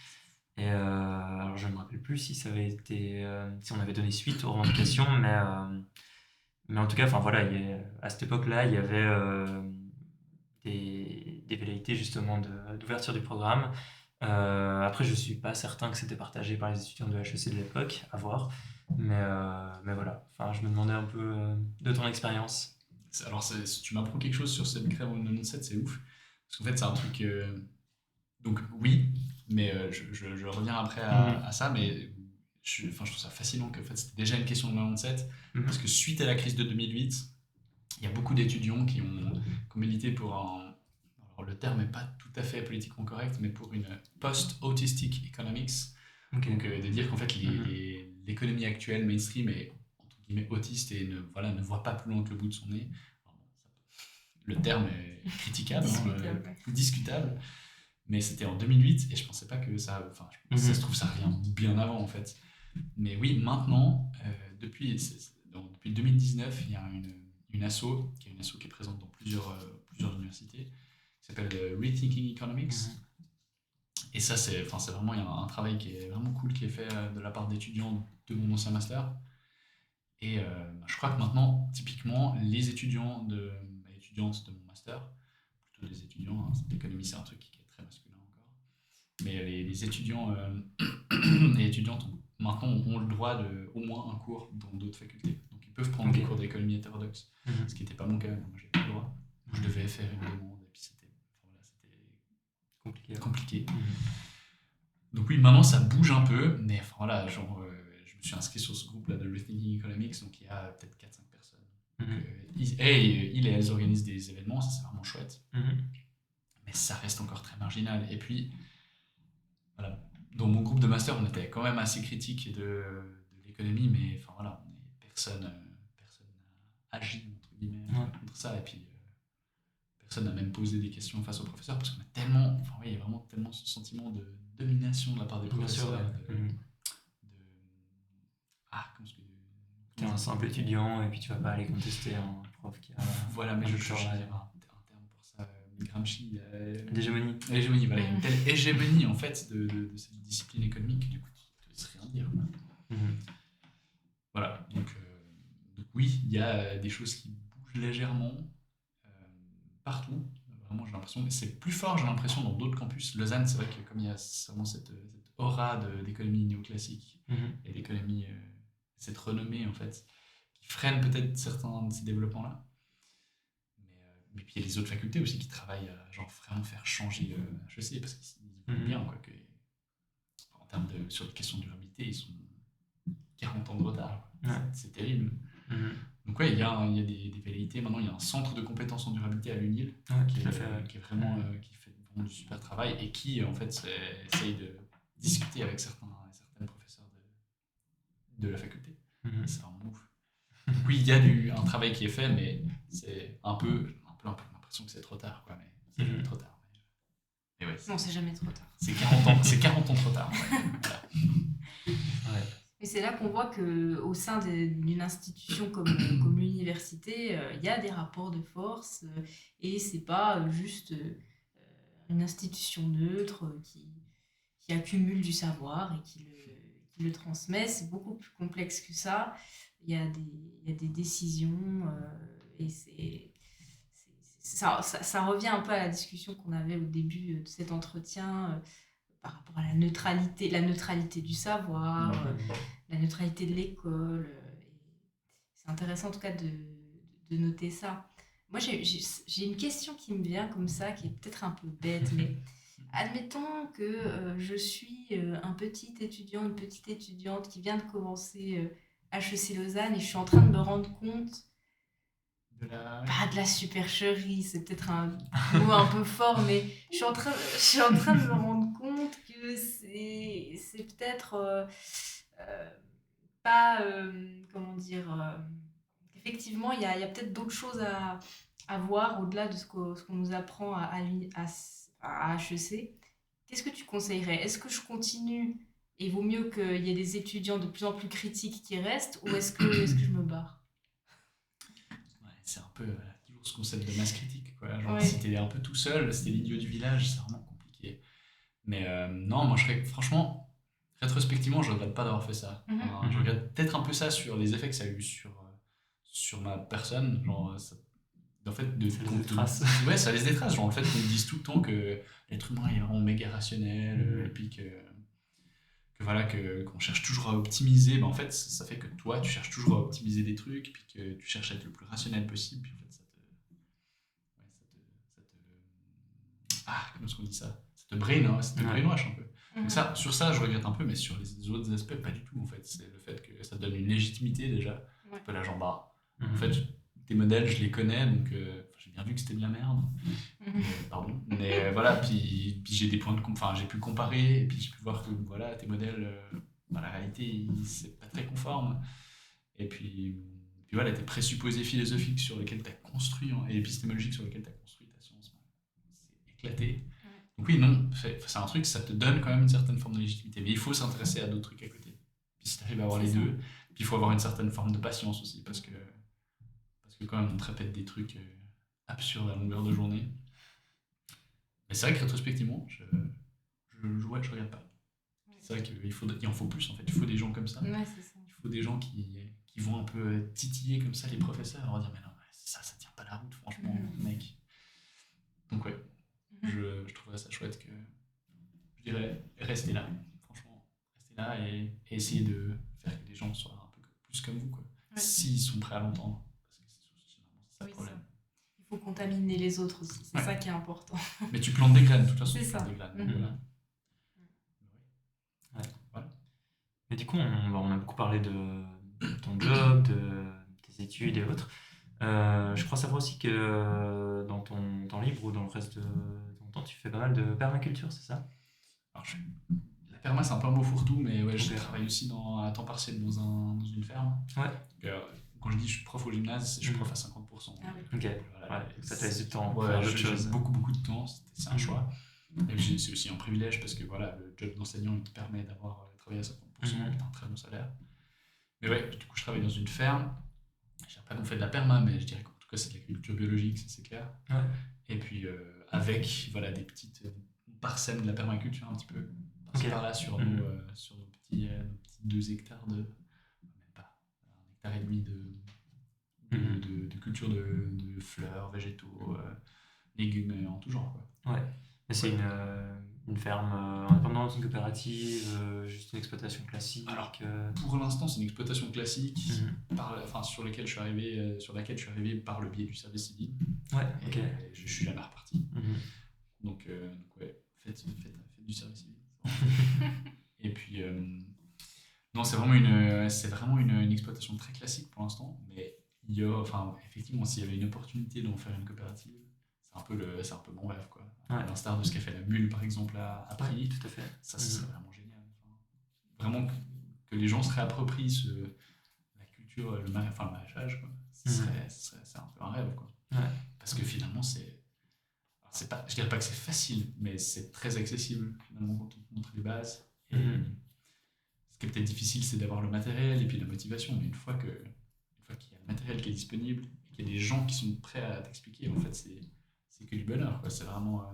Et alors je ne me rappelle plus si ça avait été, si on avait donné suite aux revendications, mais en tout cas, à cette époque-là, il y avait des velléités justement d'ouverture du programme. Après, je ne suis pas certain que c'était partagé par les étudiants de HEC de l'époque, à voir. Mais voilà, je me demandais un peu de ton expérience. Alors, si tu m'apprends quelque chose sur cette grève en 97, c'est ouf. Parce qu'en fait, c'est un truc... Donc oui, mais je reviens après à ça, mais je trouve ça fascinant que en fait, c'était déjà une question de 97, parce que suite à la crise de 2008, il y a beaucoup d'étudiants qui ont milité pour alors le terme n'est pas tout à fait politiquement correct, mais pour une post-autistic economics. Donc de dire qu'en fait l'économie actuelle mainstream est entre guillemets autiste et ne voit pas plus loin que le bout de son nez. Le terme est critiquable, discutable, mais c'était en 2008 et je pensais pas que ça... ça se trouve ça revient bien avant en fait. Mais oui, maintenant, depuis 2019, il y a une asso qui est présente dans plusieurs universités, qui s'appelle Rethinking Economics. Et ça, c'est vraiment, il y a un travail qui est vraiment cool qui est fait de la part d'étudiants de mon ancien master. Et je crois que maintenant, typiquement, les étudiantes de mon master, plutôt des étudiants, l'économie c'est un truc qui est très masculin encore, mais les étudiants et étudiantes maintenant ont le droit de au moins un cours dans d'autres facultés. Donc ils peuvent prendre des cours d'économie hétérodoxe, ce qui n'était pas mon cas, moi j'ai pas le droit. Je devais faire une demande et puis c'était compliqué. Donc oui, maintenant ça bouge un peu, mais je me suis inscrit sur ce groupe-là de Rethinking Economics, donc il y a peut-être 4-5 personnes. Donc, ils et elles organisent des événements, ça c'est vraiment chouette. Mais ça reste encore très marginal. Et puis, voilà, dans mon groupe de master, on était quand même assez critique de l'économie, mais personne n'a agi entre guillemets contre ça. Et puis, personne n'a même posé des questions face aux professeurs, parce qu'on a tellement, il y a vraiment tellement ce sentiment de domination de la part des professeurs. T'es un simple étudiant et puis tu vas pas aller contester un prof qui a... Voilà, mais je cherche un terme pour ça, Gramsci. L'hégémonie. L'hégémonie, voilà, il y a une telle hégémonie en fait de cette discipline économique, du coup tu ne te laisses rien dire. Voilà, donc oui, il y a des choses qui bougent légèrement partout. Vraiment, j'ai l'impression, c'est plus fort, j'ai l'impression, dans d'autres campus. Lausanne, c'est vrai que comme il y a vraiment cette aura d'économie néoclassique et d'économie cette renommée en fait qui freine peut-être certains de ces développements-là. Mais puis il y a les autres facultés aussi qui travaillent à genre vraiment faire changer HEC parce qu'ils voient bien quoi, que en termes sur les questions de durabilité, ils sont 40 ans de retard. Ouais. C'est terrible. Donc ouais, il y a des velléités. Maintenant, il y a un centre de compétences en durabilité à l'UNIL qui est vraiment qui fait vraiment du super travail et qui en fait essaye de discuter avec certains professeurs de la faculté. C'est vraiment ouf. Donc oui, il y a un travail qui est fait, mais c'est un peu l'impression que c'est trop tard, quoi. Mais c'est jamais trop tard. Mais ouais, Non, c'est jamais trop tard. c'est 40 ans, c'est 40 ans trop tard. Ouais. Voilà. Ouais. Et c'est là qu'on voit qu'au sein d'une institution comme l'université, il y a des rapports de force et c'est pas juste une institution neutre qui accumule du savoir et qui le transmet. C'est beaucoup plus complexe que ça. Il y a des décisions et ça revient un peu à la discussion qu'on avait au début de cet entretien par rapport à la neutralité du savoir, la neutralité de l'école. C'est intéressant en tout cas de noter ça. Moi, j'ai une question qui me vient comme ça, qui est peut-être un peu bête, mais admettons que je suis un petit étudiant, une petite étudiante qui vient de commencer HEC Lausanne et je suis en train de me rendre compte pas de la supercherie, c'est peut-être un mot un peu fort, mais je suis en train de me rendre compte que c'est peut-être pas, comment dire, effectivement, il y a peut-être d'autres choses à voir au-delà de ce qu'on nous apprend à HEC. Qu'est-ce que tu conseillerais? Est-ce que je continue et il vaut mieux qu'il y ait des étudiants de plus en plus critiques qui restent, ou est-ce que je me barre? C'est un peu toujours ce concept de masse critique, quoi. Genre, Ouais. si t'es un peu tout seul, si t'es l'idiot du village, c'est vraiment compliqué. Mais non, moi, franchement, rétrospectivement, je regrette pas d'avoir fait ça. Enfin, je regrette peut-être un peu ça sur les effets que ça a eu sur ma personne. Genre, en fait, Ça laisse des traces. Ouais, ça laisse des traces. Genre, le fait qu'on me dise tout le temps que l'être humain est vraiment méga rationnel, et puis voilà, qu'on cherche toujours à optimiser, bah en fait, ça fait que toi, tu cherches toujours à optimiser des trucs, puis que tu cherches à être le plus rationnel possible, puis en fait, comment est-ce qu'on dit ça? Ça te brain, hein, ça te brainwash un peu. Donc ça, sur ça, je regrette un peu, mais sur les autres aspects, pas du tout, en fait. C'est le fait que ça te donne une légitimité, déjà. Ouais. Tu peux la jambar. En fait, tes modèles, je les connais, donc j'ai bien vu que c'était de la merde. Pardon. Mais voilà, puis j'ai des points j'ai pu comparer, et puis j'ai pu voir que voilà, tes modèles, la réalité, c'est pas très conforme. Et puis voilà, tes présupposés philosophiques sur lesquels tu as construit, et épistémologiques sur lesquels tu as construit ta science, c'est éclaté. Donc oui, non, c'est un truc, ça te donne quand même une certaine forme de légitimité. Mais il faut s'intéresser à d'autres trucs à côté. Puis si tu arrives à avoir les deux, puis il faut avoir une certaine forme de patience aussi, parce que quand même, on te répète des trucs absurdes à longueur de journée. Mais c'est vrai que rétrospectivement, je regarde pas. C'est vrai qu'il en faut plus, en fait. Il faut des gens comme ça. Ouais, c'est ça. Il faut des gens qui vont un peu titiller comme ça les professeurs, leur dire mais non, ça tient pas la route, franchement, mec. Donc ouais, je trouverais ça chouette que, je dirais, restez là, franchement, restez là et essayez de faire que les gens soient un peu plus comme vous, quoi. Ouais. S'ils sont prêts à l'entendre, parce que c'est ça le problème. Il faut contaminer les autres aussi, c'est ça qui est important. Mais tu plantes des graines, de toute façon. C'est ça. Des graines, voilà. Ouais. Mais du coup, on a beaucoup parlé de ton job, de tes études et autres. Je crois savoir aussi que dans ton temps libre ou dans le reste de ton temps, tu fais pas mal de permaculture, c'est ça? Alors, la perma, c'est un peu un mot fourre-tout, mais ouais, je travaille aussi à temps partiel dans une ferme. Ouais. Quand je dis je suis prof au gymnase, je suis prof à 50%. Ah oui. Ok, voilà, ouais, ça te laisse du temps pour ouais, faire d'autres choses. J'ai beaucoup de temps, c'est un choix. Et c'est aussi un privilège parce que voilà, le job d'enseignant il te permet d'avoir travaillé à 50% et un très bon salaire. Mais ouais, du coup, je travaille dans une ferme. Je ne dirais pas qu'on fait de la perma, mais je dirais qu'en tout cas, c'est de l'agriculture biologique, ça c'est clair. Ouais. Et puis, avec voilà, des petites parsèmes de la permaculture, un petit peu par-là sur nos petits 2 hectares même pas, 1,5 hectare de culture de fleurs, végétaux, légumes en tout genre, quoi. Ouais. Mais c'est une ferme indépendante, une coopérative, juste une exploitation classique. Alors, pour l'instant, c'est une exploitation classique sur laquelle je suis arrivé par le biais du service civil. Ouais, Et ok. je suis jamais reparti. Mhm. Donc ouais, faites du service civil. Et puis, non, c'est vraiment une exploitation très classique pour l'instant. Mais effectivement, s'il y avait une opportunité d'en faire une coopérative, c'est un peu mon rêve, quoi. Ouais. À l'instar de ce qu'a fait la Mule, par exemple, à Ouais, Paris. tout à fait. Ça, c'est vraiment génial. Vraiment que les gens se réapproprient la culture, le maraîchage, quoi. C'est un peu un rêve, quoi. Ouais. Parce que finalement, c'est pas, je dirais pas que c'est facile, mais c'est très accessible, finalement, quand on te montre les bases. Et ce qui est peut-être difficile, c'est d'avoir le matériel et puis la motivation. Mais une fois qu'il y a le matériel qui est disponible et qu'il y a des gens qui sont prêts à t'expliquer, en fait, c'est que du bonheur, quoi. C'est vraiment...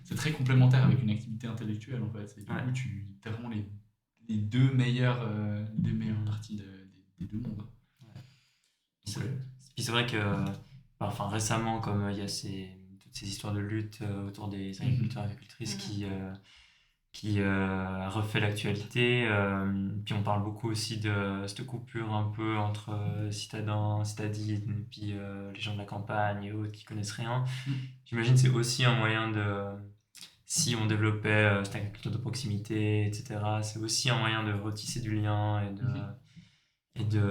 c'est très complémentaire avec une activité intellectuelle, en fait. Et du coup, tu as vraiment les deux meilleures parties des deux mondes. Ouais. Puis c'est vrai que récemment, comme il y a toutes ces histoires de lutte autour des agriculteurs et agricultrices qui refait l'actualité, puis on parle beaucoup aussi de cette coupure un peu entre citadines et puis les gens de la campagne et autres qui connaissent rien. J'imagine que c'est aussi un moyen si on développait cette agriculture de proximité, etc., c'est aussi un moyen de retisser du lien et de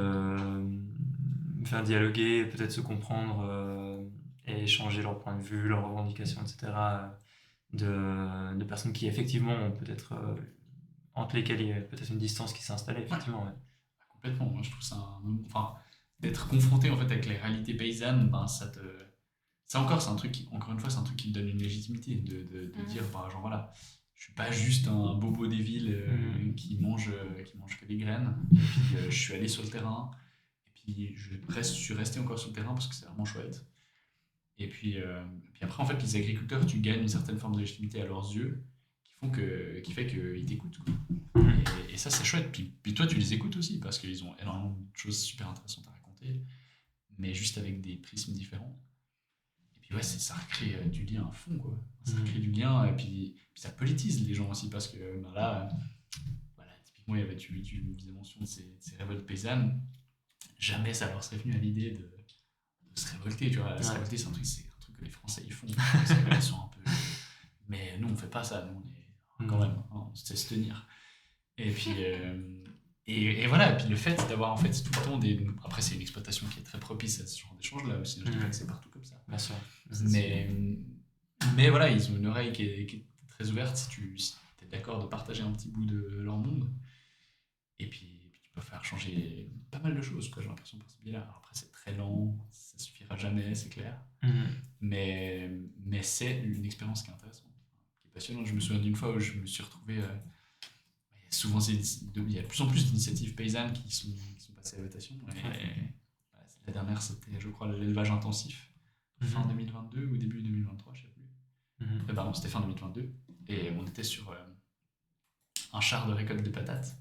faire dialoguer, peut-être se comprendre et échanger leurs points de vue, leurs revendications, etc., de personnes qui effectivement ont peut-être entre lesquelles il y a peut-être une distance qui s'est installée, effectivement. Ouais. Complètement. Moi, je trouve ça d'être confronté en fait avec les réalités paysannes, ça encore, c'est un truc encore une fois, c'est un truc qui te donne une légitimité de dire, genre voilà, je suis pas juste un bobo des villes qui mange que des graines. Et puis je suis allé sur le terrain. Et puis je suis resté encore sur le terrain parce que c'est vraiment chouette. Et puis après, en fait, les agriculteurs, tu gagnes une certaine forme de légitimité à leurs yeux qui fait qu'ils t'écoutent, quoi. Et ça, c'est chouette. Puis toi, tu les écoutes aussi parce qu'ils ont énormément de choses super intéressantes à raconter, mais juste avec des prismes différents. Et puis ouais, ça recrée du lien à fond, quoi. Ça recrée du lien et puis ça politise les gens aussi parce que là, voilà, typiquement, tu faisais mention de ces révoltes paysannes. Jamais ça leur serait venu à l'idée de se révolter, tu vois. Se révolter, c'est un truc que les Français ils font parce qu'ils sont un peu... Mais nous, on fait pas ça. Nous, on est quand même, on sait se tenir. Et puis et voilà. Et puis le fait d'avoir en fait tout le temps après, c'est une exploitation qui est très propice à ce genre d'échange là aussi. Je dis pas que c'est partout comme ça. Bien sûr. Mais voilà, ils ont une oreille qui est très ouverte si tu es d'accord de partager un petit bout de leur monde. Et puis tu peux faire changer pas mal de choses, quoi, j'ai l'impression, par ce biais-là. Alors après, c'est très lent, ça suffira jamais, c'est clair. Mais c'est une expérience qui est intéressante, qui est passionnante. Je me souviens d'une fois où je me suis retrouvé... souvent, il y a de plus en plus d'initiatives paysannes qui sont passées à la votation. La dernière, c'était, je crois, l'élevage intensif, fin 2022 ou début 2023, je ne sais plus. Pardon, c'était fin 2022. Et on était sur un char de récolte de patates.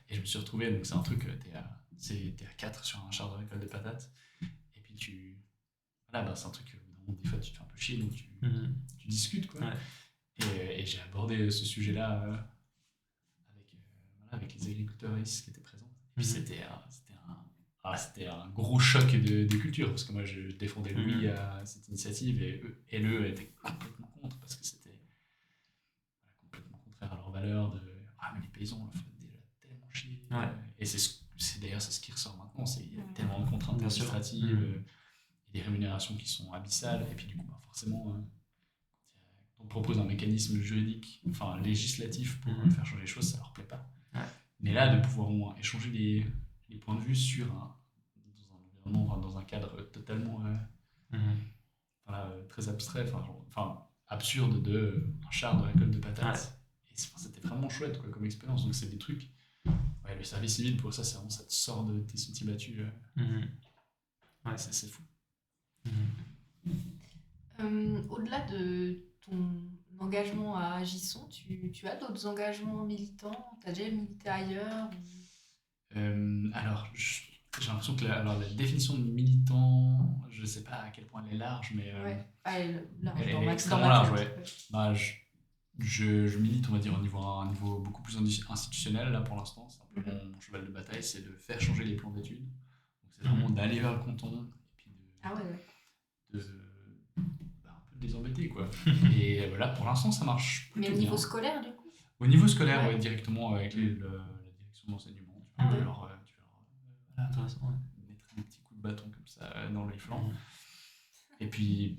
Et je me suis retrouvé, donc c'est un truc, t'es à 4 sur un char de récolte de patates. Et puis voilà, c'est un truc, des fois tu te fais un peu chier, donc tu discutes, quoi. Et j'ai abordé ce sujet-là avec les agriculteurs qui étaient présents. Et puis c'était un gros choc de culture, parce que moi je défendais Louis à cette initiative et eux étaient complètement contre, parce que c'était complètement contraire à leurs valeurs de mais les paysans on le fait déjà tellement chier. Et c'est d'ailleurs ce qui ressort maintenant, il y a tellement de contraintes administratives et des rémunérations qui sont abyssales, et puis du coup forcément quand on propose un mécanisme juridique, législatif pour faire changer les choses, ça leur plaît pas. Mais là, de pouvoir au moins échanger les points de vue dans un environnement, dans un cadre totalement très abstrait, absurde de un char de récolte de patates. Et c'était vraiment chouette, quoi, comme expérience. Donc c'est des trucs. Le service civil, pour ça, c'est vraiment, ça te sort de tes sentiers battus. C'est fou. Au-delà de ton engagement à Agisson, tu as d'autres engagements militants? Tu as déjà milité ailleurs Alors, j'ai l'impression que la définition de militant, je ne sais pas à quel point elle est large, mais... elle est extrêmement large, ouais. Je milite, on va dire, à un niveau beaucoup plus institutionnel, là, pour l'instant. C'est un peu mon cheval de bataille, c'est de faire changer les plans d'études. Donc, c'est vraiment d'aller vers le canton et puis Ah ouais. de un peu de les embêter, quoi. Et voilà, pour l'instant, ça marche Mais plutôt au niveau bien. scolaire, du coup? Au niveau scolaire, Ouais. ouais, directement avec la direction d'enseignement, tu Ah vas ouais. voilà, Intéressant, ouais. mettre un petit coup de bâton comme ça dans les flancs. Mhm. Et puis,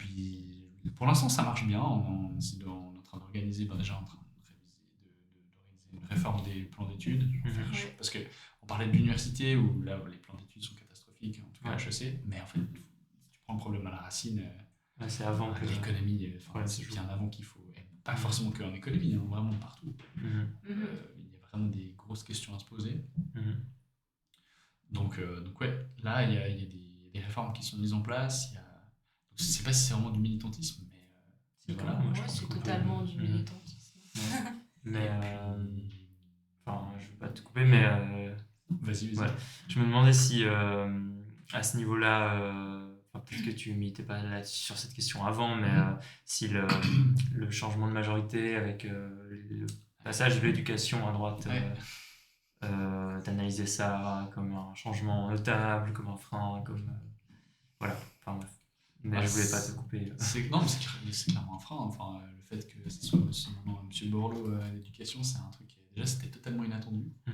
pour l'instant, ça marche bien. On est en train d'organiser, déjà en train de d'organiser une réforme des plans d'études. Ouais. Parce qu'on parlait de l'université où là, les plans d'études sont catastrophiques, en tout cas à Ouais. HEC. Mais en fait, si tu prends le problème à la racine, Ouais, c'est avant que. l'économie, Ouais, c'est c'est bien avant qu'il faut. Et pas forcément qu'en économie, hein, vraiment partout. Mhm. Il y a vraiment des grosses questions à se poser. Mhm. Donc ouais, là, il y a des réformes qui sont mises en place. Donc, je ne sais pas si c'est vraiment du militantisme, mais Si, quand voilà. même, moi, je Ouais, pense c'est qu'on peut. totalement du Mhm. militantisme. Ouais. Mais. Et puis- Enfin, je veux pas te couper, mais. Vas-y. Ouais. Je me demandais si, à ce niveau-là, enfin, peut-être que tu militais pas sur cette question avant, mais si le changement de majorité avec le passage de l'éducation à droite, Ouais. t'analysais ça comme un changement notable, comme un frein, comme. Voilà, enfin bref. Mais je voulais pas te couper. Non, mais c'est clairement un frein. Enfin, le fait que ce soit maintenant M. Borloo à l'éducation, c'est un truc qui, déjà, c'était totalement inattendu. Mhm.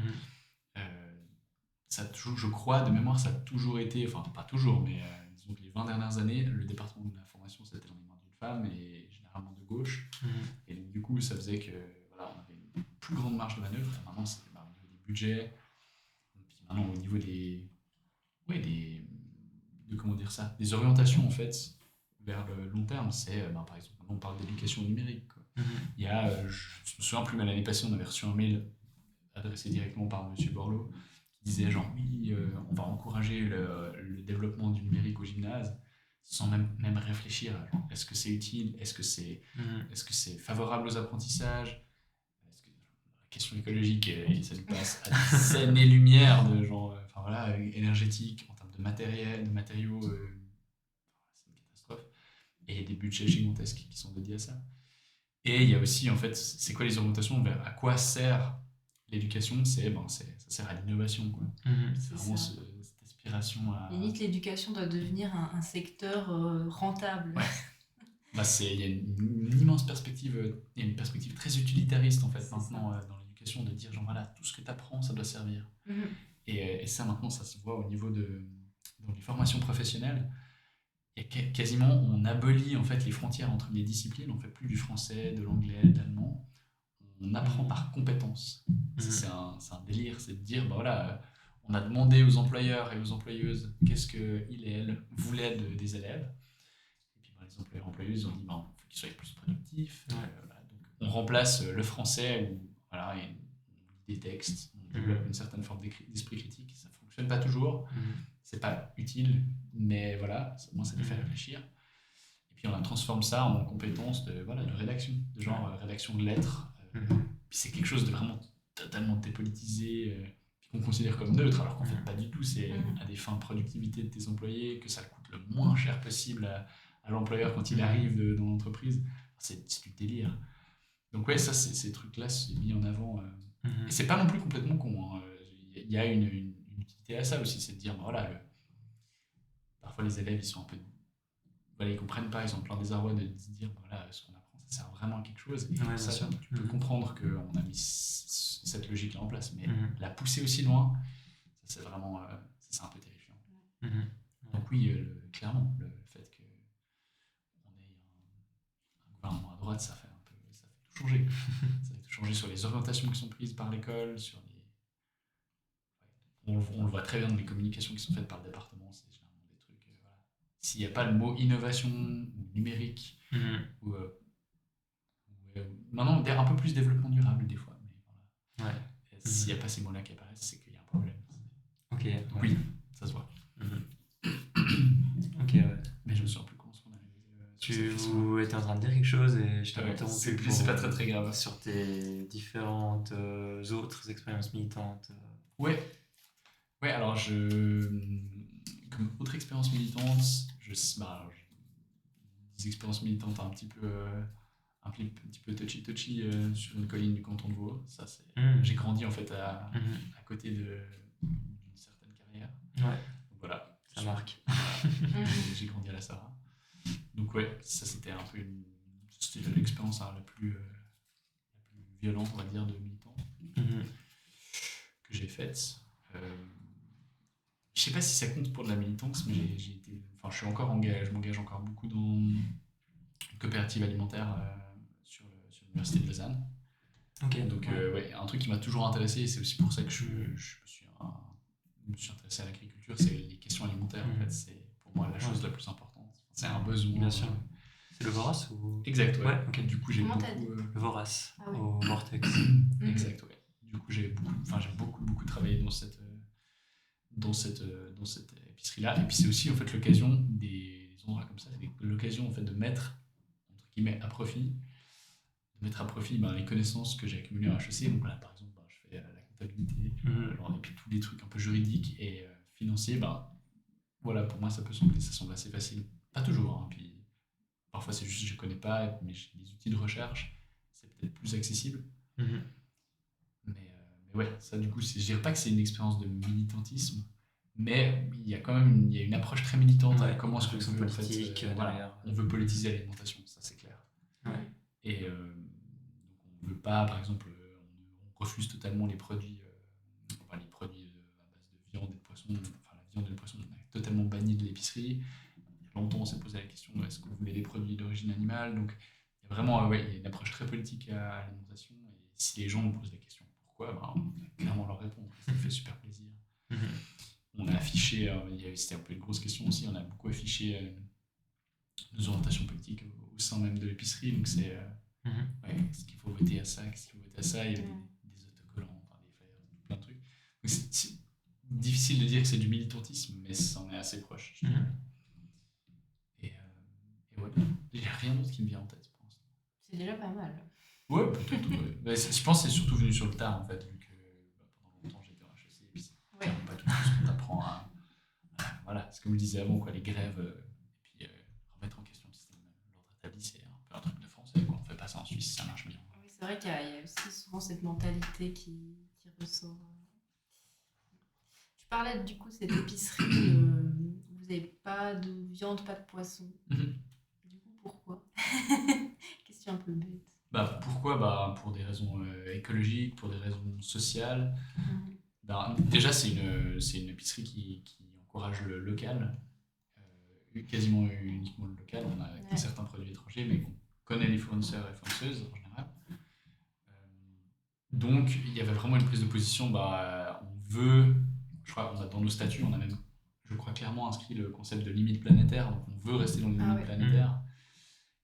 Ça a toujours, je crois, de mémoire, ça a toujours été, enfin pas toujours, mais disons que les 20 dernières années, le département de l'information, c'était dans les mains d'une femme et généralement de gauche. Mhm. Et donc, du coup, ça faisait que voilà, on avait une plus grande marge de manœuvre. Et maintenant, c'est au niveau des budgets, et puis maintenant au niveau comment dire ça, des orientations en fait vers le long terme. C'est par exemple, maintenant on parle d'éducation numérique, quoi. Mhm. Il y a, je me souviens plus, mais l'année passée, on avait reçu un mail adressé directement par M. Borloo qui disait genre oui, on va encourager le développement du numérique au gymnase sans même réfléchir à genre, est-ce que c'est utile, Mhm. est-ce que c'est favorable aux apprentissages, est-ce que la question écologique, et ça nous passe à des années-lumière de genre, enfin voilà, énergétique, en termes de matériel, de matériaux, c'est une catastrophe. Et il y a des budgets gigantesques qui sont dédiés à ça. Et il y a aussi, en fait, c'est quoi les orientations vers à quoi sert l'éducation? Ça sert à l'innovation, quoi. Mhm. C'est vraiment ça. cette aspiration à. Limite, l'éducation doit devenir un secteur rentable. Ouais. Il y a une immense perspective, il y a une perspective très utilitariste, en fait, C'est maintenant, dans l'éducation, de dire, genre, voilà, tout ce que tu apprends, ça doit servir. Mhm. Et ça, maintenant, ça se voit au niveau dans les formations professionnelles. Il y a quasiment, on abolit, en fait, les frontières entre les disciplines. On fait plus du français, de l'anglais, de l'allemand. On apprend par compétence. C'est un délire, c'est de dire, bah voilà, on a demandé aux employeurs et aux employeuses qu'est-ce qu'ils et elles voulaient des élèves. Et puis les employeurs et employeuses ont dit, bah, il faut qu'ils soient plus productifs. Voilà. Donc, on remplace le français où voilà, on lit des textes, on développe une certaine forme d'esprit critique. Ça ne fonctionne pas toujours, c'est pas utile, mais voilà, moi ça nous fait réfléchir. Et puis on transforme ça en compétences de rédaction, de genre rédaction de lettres. Puis c'est quelque chose de vraiment totalement dépolitisé, qu'on considère comme neutre, alors qu'en fait pas du tout. C'est à des fins de productivité de tes employés, que ça coûte le moins cher possible à l'employeur quand il arrive dans l'entreprise. C'est du délire. Donc ouais, ça, ces trucs-là, c'est mis en avant. Et c'est pas non plus complètement con, hein. Il y a une utilité à ça aussi, c'est de dire, bah, voilà, parfois les élèves, ils sont un peu. Voilà, ils comprennent pas, ils ont plein de désarroi de se dire, bah, voilà, ce qu'on apprend, ça sert vraiment à quelque chose. Et Ouais, ça, bien sûr. tu peux comprendre qu'on a mis cette logique-là en place. Mais la pousser aussi loin, ça, c'est vraiment. C'est un peu terrifiant. Donc oui, clairement, le fait qu'on ait un gouvernement à droite, ça fait tout changer. Ça fait tout changer sur les orientations qui sont prises par l'école, on le voit très bien dans les communications qui sont faites par le département, c'est généralement des trucs. Voilà. S'il n'y a pas le mot innovation ou numérique, ou maintenant un peu plus développement durable des fois, mais voilà. S'il n'y a pas ces mots-là qui apparaissent, c'est qu'il y a un problème. Ok. Oui, ça se voit. Ok, ouais. Mais je me souviens plus comment on est arrivé. Tu étais en train de dire quelque chose et je t'ai interrompu. C'est pas très grave. Sur tes différentes autres expériences militantes. Ouais, alors comme autre expérience militante, des expériences militantes un petit peu petit peu touchy sur une colline du canton de Vaud. Ça, Mhm. j'ai grandi en fait à Mhm. côté d'une certaine carrière. Ouais, Donc voilà, ça marque. j'ai grandi à la Sarah. Donc ouais, ça c'était un peu c'était l'expérience la plus violente, on va dire, de militant Mhm. que j'ai faite. Je sais pas si ça compte pour de la militance, mais je suis encore engagé, je m'engage encore beaucoup dans une coopérative alimentaire sur l'université de Lausanne. Ok. Donc Ouais. ouais, un truc qui m'a toujours intéressé, et c'est aussi pour ça que je me suis intéressé à l'agriculture, c'est les questions alimentaires en Mhm. fait, c'est pour moi la chose Ouais. la plus importante. C'est un besoin. Bien sûr. C'est le Vorace ou... Exact, ouais. Ouais, ok. Du coup, j'ai Comment beaucoup. t'as dit Le Vorace, Ah ouais. au Vortex. Exact, ouais. Du coup, j'ai beaucoup travaillé dans cette épicerie-là. Et puis, c'est aussi en fait l'occasion des endroits comme ça, c'est l'occasion en fait de mettre entre guillemets les connaissances que j'ai accumulées en HEC. Donc là, par exemple, je fais la comptabilité, Mhm. et puis tous les trucs un peu juridiques et financiers. Voilà, pour moi, ça semble assez facile. Pas toujours, hein. Puis parfois, c'est juste que je connais pas, mais les outils de recherche, c'est peut-être plus accessible. Mhm. Mais ouais, ça du coup, je dirais pas que c'est une expérience de militantisme, mais il y a quand même il y a une approche très militante à Ouais, comment est-ce qu'on réflexion veut, en fait, politique voilà, derrière. on veut politiser l'alimentation, ça c'est clair. Ouais. Et donc on veut pas, par exemple, on refuse totalement les produits, à base de viande et de poisson, enfin la viande et le poisson, on est totalement banni de l'épicerie. Il y a longtemps, on s'est posé la question est-ce que vous voulez des produits d'origine animale. Donc il y a vraiment ouais, il y a une approche très politique à l'alimentation. Et si les gens nous posent la question pourquoi, on va clairement leur répondre. Ça fait super plaisir. Mhm. On a affiché, c'était un peu une grosse question aussi, on a beaucoup affiché nos orientations politiques au sein même de l'épicerie. Donc c'est Mhm. ouais, est-ce qu'il faut voter à ça, qu'est-ce qu'il faut voter à ça. Il y avait des autocollants, enfin, des flyers, plein de trucs. Donc c'est difficile de dire que c'est du militantisme, mais c'en est assez proche. Je dirais. Mhm. Et ouais, il n'y a rien d'autre qui me vient en tête pour l'instant. C'est déjà pas mal. Ouais, peut-être. Ouais. Mais je pense que c'est surtout venu sur le tard en fait, vu que pendant longtemps j'étais en HEC, et puis c'est Ouais. pas du tout ce qu'on t'apprend voilà, c'est comme je disais avant, quoi, les grèves, et puis remettre en question le système, l'ordre établi, c'est un peu un truc de français, quoi. On fait pas ça en Suisse, ça marche bien. Oui, c'est vrai qu'il y a aussi souvent cette mentalité qui ressort. Tu parlais du coup de cette épicerie où vous n'avez pas de viande, pas de poisson. Mhm. Du coup, pourquoi Question un peu bête. Pourquoi pour des raisons écologiques, pour des raisons sociales. Mhm. Déjà, c'est une épicerie qui encourage le local, quasiment uniquement le local. On a Ouais. certains produits étrangers, mais on connaît les fournisseurs et fournisseuses en général. Donc, il y avait vraiment une prise de position. On veut, je crois, dans nos statuts, on a même, je crois, clairement inscrit le concept de limite planétaire. Donc, on veut rester dans les limites ouais. planétaires.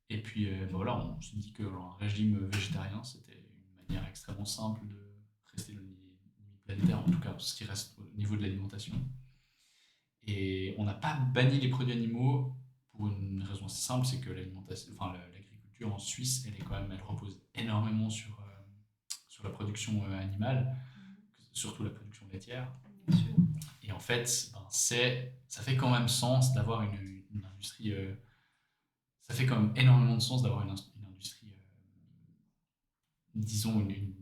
Et puis, voilà, on s'est dit qu'un régime végétarien, c'était une manière extrêmement simple de rester dans les limites planétaires, en tout cas, ce qui reste au niveau de l'alimentation. Et on n'a pas banni les produits animaux pour une raison assez simple, c'est que l'agriculture en Suisse, elle repose énormément sur la production animale, surtout la production laitière. Bien sûr. Et en fait, ça fait quand même sens d'avoir une industrie. Ça fait quand même énormément de sens d'avoir une industrie, disons, une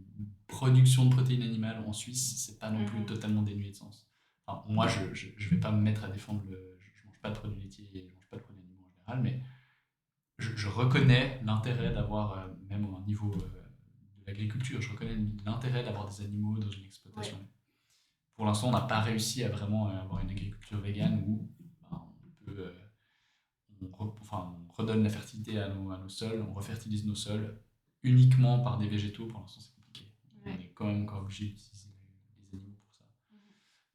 production de protéines animales en Suisse. C'est pas non plus totalement dénué de sens. Enfin, moi, je vais pas me mettre à défendre je mange pas de produits laitiers et je mange pas de produits animaux en général, mais je reconnais l'intérêt d'avoir, même au niveau de l'agriculture, je reconnais l'intérêt d'avoir des animaux dans une exploitation. Ouais. Pour l'instant, on n'a pas réussi à vraiment avoir une agriculture végane où on peut, on redonne la fertilité à nos sols, on refertilise nos sols uniquement par des végétaux. Pour l'instant, c'est compliqué. Ouais. On est quand même encore obligé d'utiliser les animaux pour ça.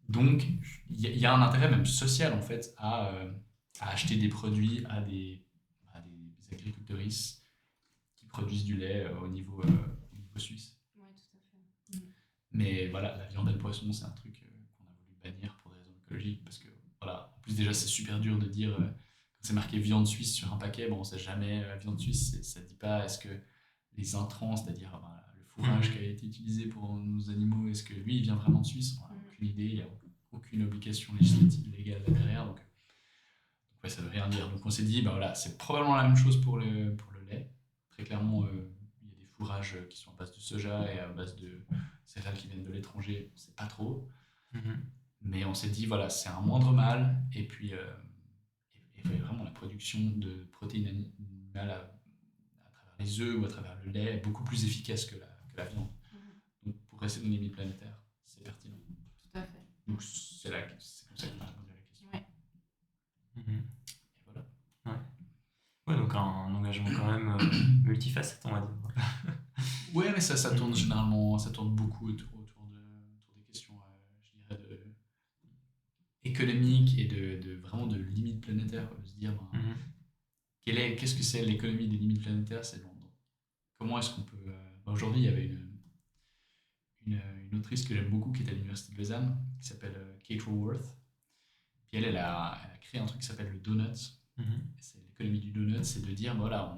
Donc, il y a un intérêt même social en fait à acheter des produits à des agriculteurs qui produisent du lait au niveau suisse. Ouais, tout à fait. Mais voilà, la viande et le poisson, c'est un truc qu'on a voulu bannir pour des raisons écologiques, parce que voilà, en plus déjà c'est super dur de dire quand c'est marqué viande suisse sur un paquet, on sait jamais viande suisse, ça dit pas est-ce que les intrants, c'est-à-dire le fourrage qui a été utilisé pour nos animaux, est-ce que lui il vient vraiment de Suisse? On n'a aucune idée, il n'y a aucune obligation législative légale derrière, donc ouais, ça veut rien dire. Donc on s'est dit, voilà, c'est probablement la même chose pour le lait, très clairement, il y a des fourrages qui sont à base de soja et à base de céréales qui viennent de l'étranger, on ne sait pas trop. Mhm. Mais on s'est dit, voilà, c'est un moindre mal. Et puis, vraiment, la production de protéines animales à travers les œufs ou à travers le lait est beaucoup plus efficace que la viande. Donc, pour rester dans les limites planétaires, c'est pertinent. Tout à fait. Donc, c'est comme ça qu'on a répondu à la question. Ouais. Mhm. Et voilà. Ouais, donc un engagement quand même multifacette, on va dire. Ouais, mais ça tourne généralement, ça tourne beaucoup autour des questions, je dirais, économiques et vraiment de limites planétaires. Quoi, de se dire, ben, Mhm. qu'est-ce que c'est l'économie des limites planétaires? C'est comment est-ce qu'on peut. Aujourd'hui, il y avait une autrice que j'aime beaucoup qui est à l'université de Lausanne, qui s'appelle Kate Raworth. Puis elle a créé un truc qui s'appelle le donut. Mhm. C'est l'économie du donut, c'est de dire, voilà,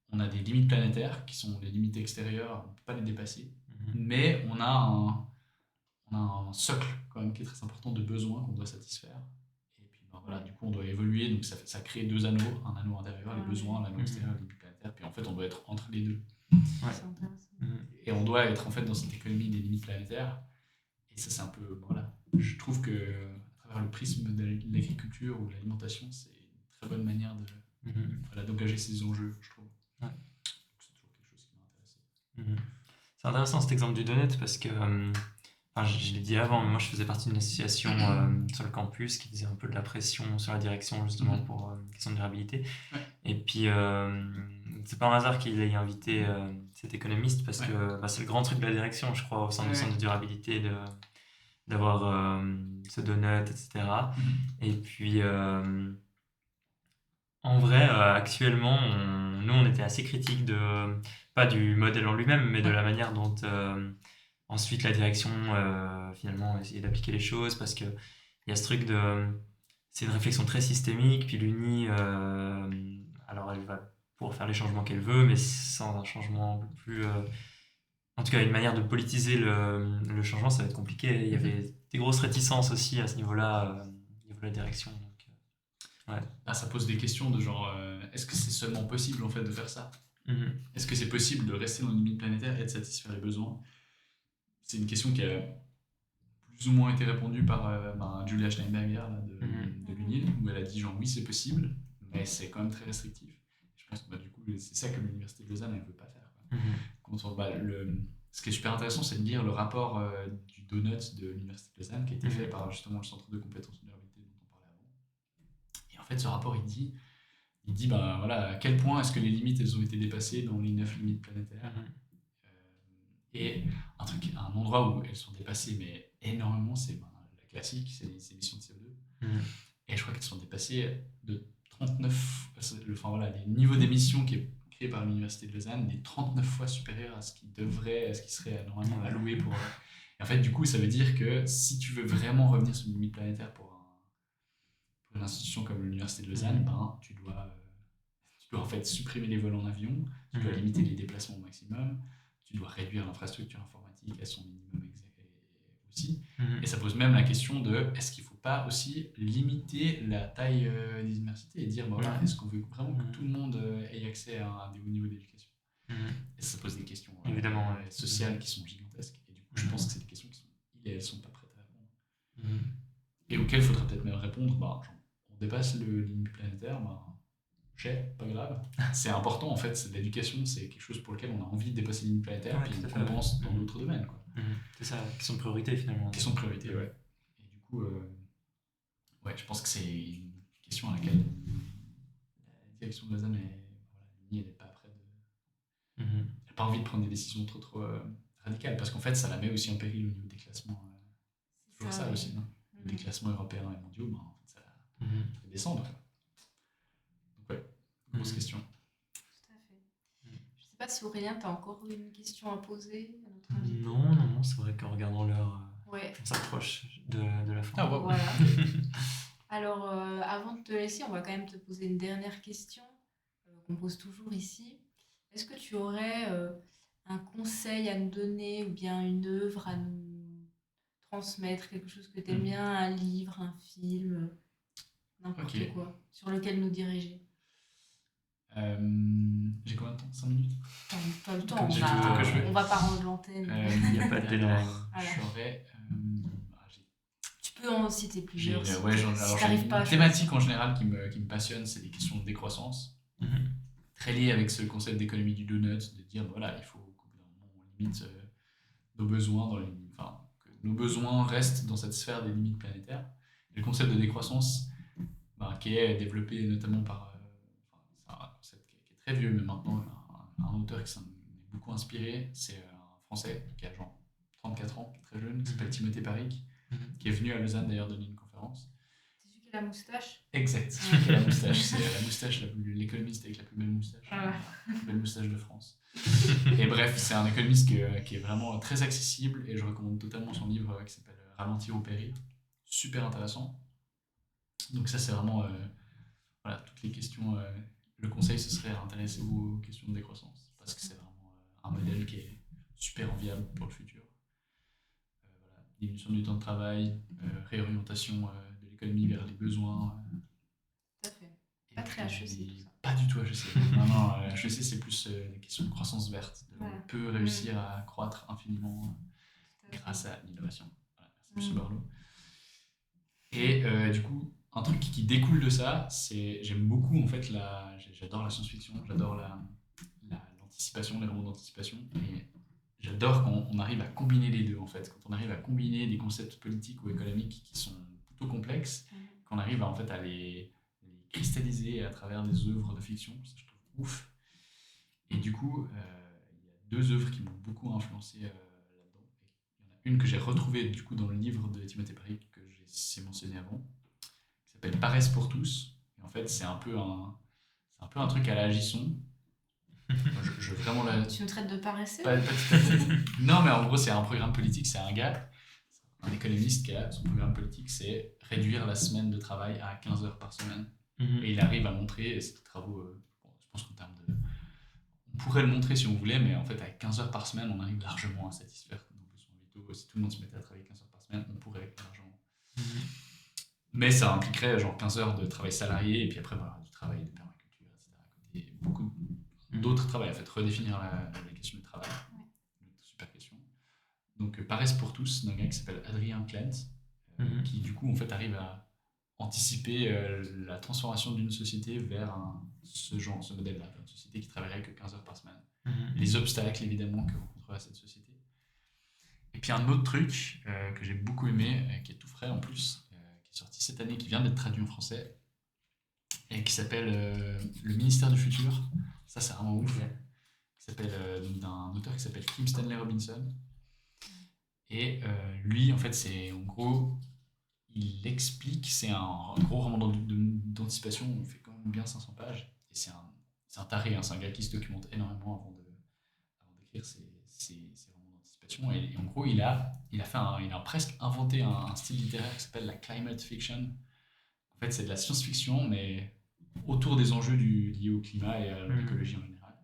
on a des limites planétaires qui sont les limites extérieures, on ne peut pas les dépasser, mais on a un socle quand même qui est très important de besoins qu'on doit satisfaire. Et puis ben, voilà, du coup on doit évoluer, donc ça crée deux anneaux, un anneau intérieur, les besoins, l'anneau extérieur, les limites planétaires, puis en fait on doit être entre les deux. Ouais. C'est intéressant. Et on doit être en fait dans cette économie des limites planétaires. Et ça c'est un peu, voilà, je trouve que à travers le prisme de l'agriculture ou de l'alimentation, c'est une très bonne manière voilà, d'engager ces enjeux, je trouve. Ouais. C'est toujours quelque chose qui m'a intéressé. C'est intéressant cet exemple du donut parce que, enfin, je l'ai dit avant, mais moi je faisais partie d'une association sur le campus qui faisait un peu de la pression sur la direction justement pour question de durabilité. Ouais. Et puis c'est pas un hasard qu'il ait invité cet économiste parce que c'est le grand truc de la direction, je crois, au sein du centre de durabilité d'avoir ce donut, etc. Et puis en vrai, actuellement, nous, on était assez critiques pas du modèle en lui-même, mais de la manière dont ensuite la direction, finalement, essayait d'appliquer les choses, parce qu'il y a ce truc c'est une réflexion très systémique, puis l'Uni, alors elle va pouvoir faire les changements qu'elle veut, mais sans un changement un peu plus... en tout cas, une manière de politiser le changement, ça va être compliqué. Il y avait des grosses réticences aussi à ce niveau-là, au niveau de la direction. Ouais. Ah, ça pose des questions de genre, est-ce que c'est seulement possible en fait de faire ça? Est-ce que c'est possible de rester dans une limite planétaire et de satisfaire les besoins? C'est une question qui a plus ou moins été répondue par Julia Steinberger là, de l'UNIL, où elle a dit genre oui c'est possible, mais c'est quand même très restrictif. Je pense que du coup c'est ça que l'université de Lausanne elle veut pas faire. Quand ce qui est super intéressant, c'est de lire le rapport du donut de l'université de Lausanne qui a été fait par justement le centre de compétences de durabilité dont on parlait avant. Et en fait, ce rapport, il dit ben, voilà, à quel point est-ce que les limites elles ont été dépassées dans les 9 limites planétaires. Et un endroit où elles sont dépassées, mais énormément, c'est la classique, c'est les émissions de CO2. Et je crois qu'elles sont dépassées de 39, enfin voilà, les niveaux d'émissions qui est créé par l'université de Lausanne est 39 fois supérieur à ce qui serait normalement alloué pour. Et en fait, du coup, ça veut dire que si tu veux vraiment revenir sur une limite planétaire pour une institution comme l'université de Lausanne, ben, tu dois en fait supprimer les vols en avion, tu dois limiter les déplacements au maximum, tu dois réduire l'infrastructure informatique à son minimum aussi. Et ça pose même la question de est-ce qu'il ne faut pas aussi limiter la taille des universités et dire voilà, est-ce qu'on veut vraiment que tout le monde ait accès à des hauts niveaux d'éducation? Et ça pose des questions évidemment sociales qui sont gigantesques. Et du coup, je pense que c'est des questions elles sont pas prêtes à répondre. Et auxquelles il faudrait peut-être même répondre bah, genre, on dépasse le limite planétaire, bah, pas grave. C'est important en fait, l'éducation, c'est quelque chose pour lequel on a envie de dépasser les limites planétaires, puis on compense dans d'autres domaines. Quoi. C'est ça, question de priorité finalement. Question de priorité, ouais. Et du coup, je pense que c'est une question à laquelle la direction de Lausanne elle n'est pas prête elle n'a pas envie de prendre des décisions trop radicales, parce qu'en fait, ça la met aussi en péril au niveau des classements. C'est toujours ça aussi, non? Des classements européens et mondiaux, ben, en fait, ça fait descendre. Donc ouais, grosse question. Tout à fait. Je ne sais pas si Aurélien, tu as encore une question à poser à notre invité. Non, c'est vrai qu'en regardant l'heure, on s'approche de la fin. Ah, wow. Voilà. Alors, avant de te laisser, on va quand même te poser une dernière question qu'on pose toujours ici. Est-ce que tu aurais un conseil à nous donner ou bien une œuvre à nous transmettre, quelque chose que tu aimes bien, un livre, un film, n'importe quoi, sur lequel nous diriger? J'ai combien de temps? 5 minutes? Pas le temps, Comme on tu va, veux, que je veux. on va pas rendre l'antenne. Il n'y a pas de deadline. Alors, Voilà. j'aurais... Tu peux en citer plusieurs. j'ai Si ouais, si alors, j'ai t'arrives pas à une thématique en général qui me passionne, c'est les questions de décroissance. Mhm. Très lié avec ce concept d'économie du donut, de dire, voilà, il faut qu'au bout d'un moment, on limite nos besoins, enfin, que nos besoins restent dans cette sphère des limites planétaires. Et le concept de décroissance, qui est développé notamment par... c'est un concept qui est très vieux, mais maintenant, un auteur qui s'en est beaucoup inspiré, c'est un Français qui a genre 34 ans, qui est très jeune, qui s'appelle Timothée Paric, qui est venu à Lausanne d'ailleurs donner une conférence. C'est celui qui a la moustache. Exact, celui qui a la moustache. C'est la moustache, l'économiste avec la plus belle moustache. Ah. La plus belle moustache de France. Et bref, c'est un économiste qui est vraiment très accessible et je recommande totalement son livre qui s'appelle Ralentir ou périr. Super intéressant. Donc ça, c'est vraiment voilà, toutes les questions. Le conseil, ce serait intéresser-vous aux questions de décroissance parce que c'est vraiment un modèle qui est super enviable pour le futur. Voilà, diminution du temps de travail, réorientation de l'économie vers les besoins. Tout à fait. Pas très HEC, tout ça. Pas du tout HEC. Non, HEC, c'est plus des questions de croissance verte. Voilà. On peut réussir à croître infiniment Tout à fait. grâce à l'innovation. Voilà, merci, M. Barlow. Et du coup, un truc qui découle de ça, c'est j'aime beaucoup en fait j'adore la science-fiction, j'adore l'anticipation, les romans d'anticipation, et j'adore quand on arrive à combiner les deux en fait, quand on arrive à combiner des concepts politiques ou économiques qui sont plutôt complexes, qu'on arrive en fait à les cristalliser à travers des œuvres de fiction, ça je trouve ouf. Et du coup, il y a 2 œuvres qui m'ont beaucoup influencé là-dedans. Il y en a une que j'ai retrouvée du coup dans le livre de Timothée Paric que j'ai mentionné avant, qui s'appelle Paresse pour tous. Et en fait, c'est un peu un truc à la Agisson. Je vraiment Tu nous traites de paresseux? pas tout à fait. Non, mais en gros, c'est un programme politique, c'est un gars, un économiste qui a son programme politique, c'est réduire la semaine de travail à 15 heures par semaine. Et il arrive à montrer, et c'est des travaux, je pense qu'en termes de... On pourrait le montrer si on voulait, mais en fait, avec 15 heures par semaine, on arrive largement à satisfaire nos besoins vitaux. Si tout le monde se mettait à travailler 15 heures par semaine, on pourrait largement. Mais ça impliquerait genre 15 heures de travail salarié, et puis après, voilà, du travail de permaculture, etc. Et beaucoup d'autres travails, en fait, redéfinir la question du travail. Super question. Donc, Paresse pour tous, d'un gars qui s'appelle Adrien Klentz, qui du coup, en fait, arrive à anticiper la transformation d'une société vers ce modèle-là, une société qui travaillerait que 15 heures par semaine. Les obstacles, évidemment, que rencontrerait cette société. Et puis un autre truc que j'ai beaucoup aimé, qui est tout frais en plus, qui est sorti cette année, qui vient d'être traduit en français, et qui s'appelle Le ministère du futur. Ça, c'est vraiment ouf. Qui s'appelle d'un auteur qui s'appelle Kim Stanley Robinson. Et lui, en fait, c'est en gros... Il explique, c'est un gros roman d'anticipation, il fait quand même bien 500 pages, et c'est un taré, hein, c'est un gars qui se documente énormément avant d'écrire ses romans d'anticipation, et en gros il a presque inventé un style littéraire qui s'appelle la climate fiction. En fait c'est de la science-fiction, mais autour des enjeux liés au climat et à l'écologie en général.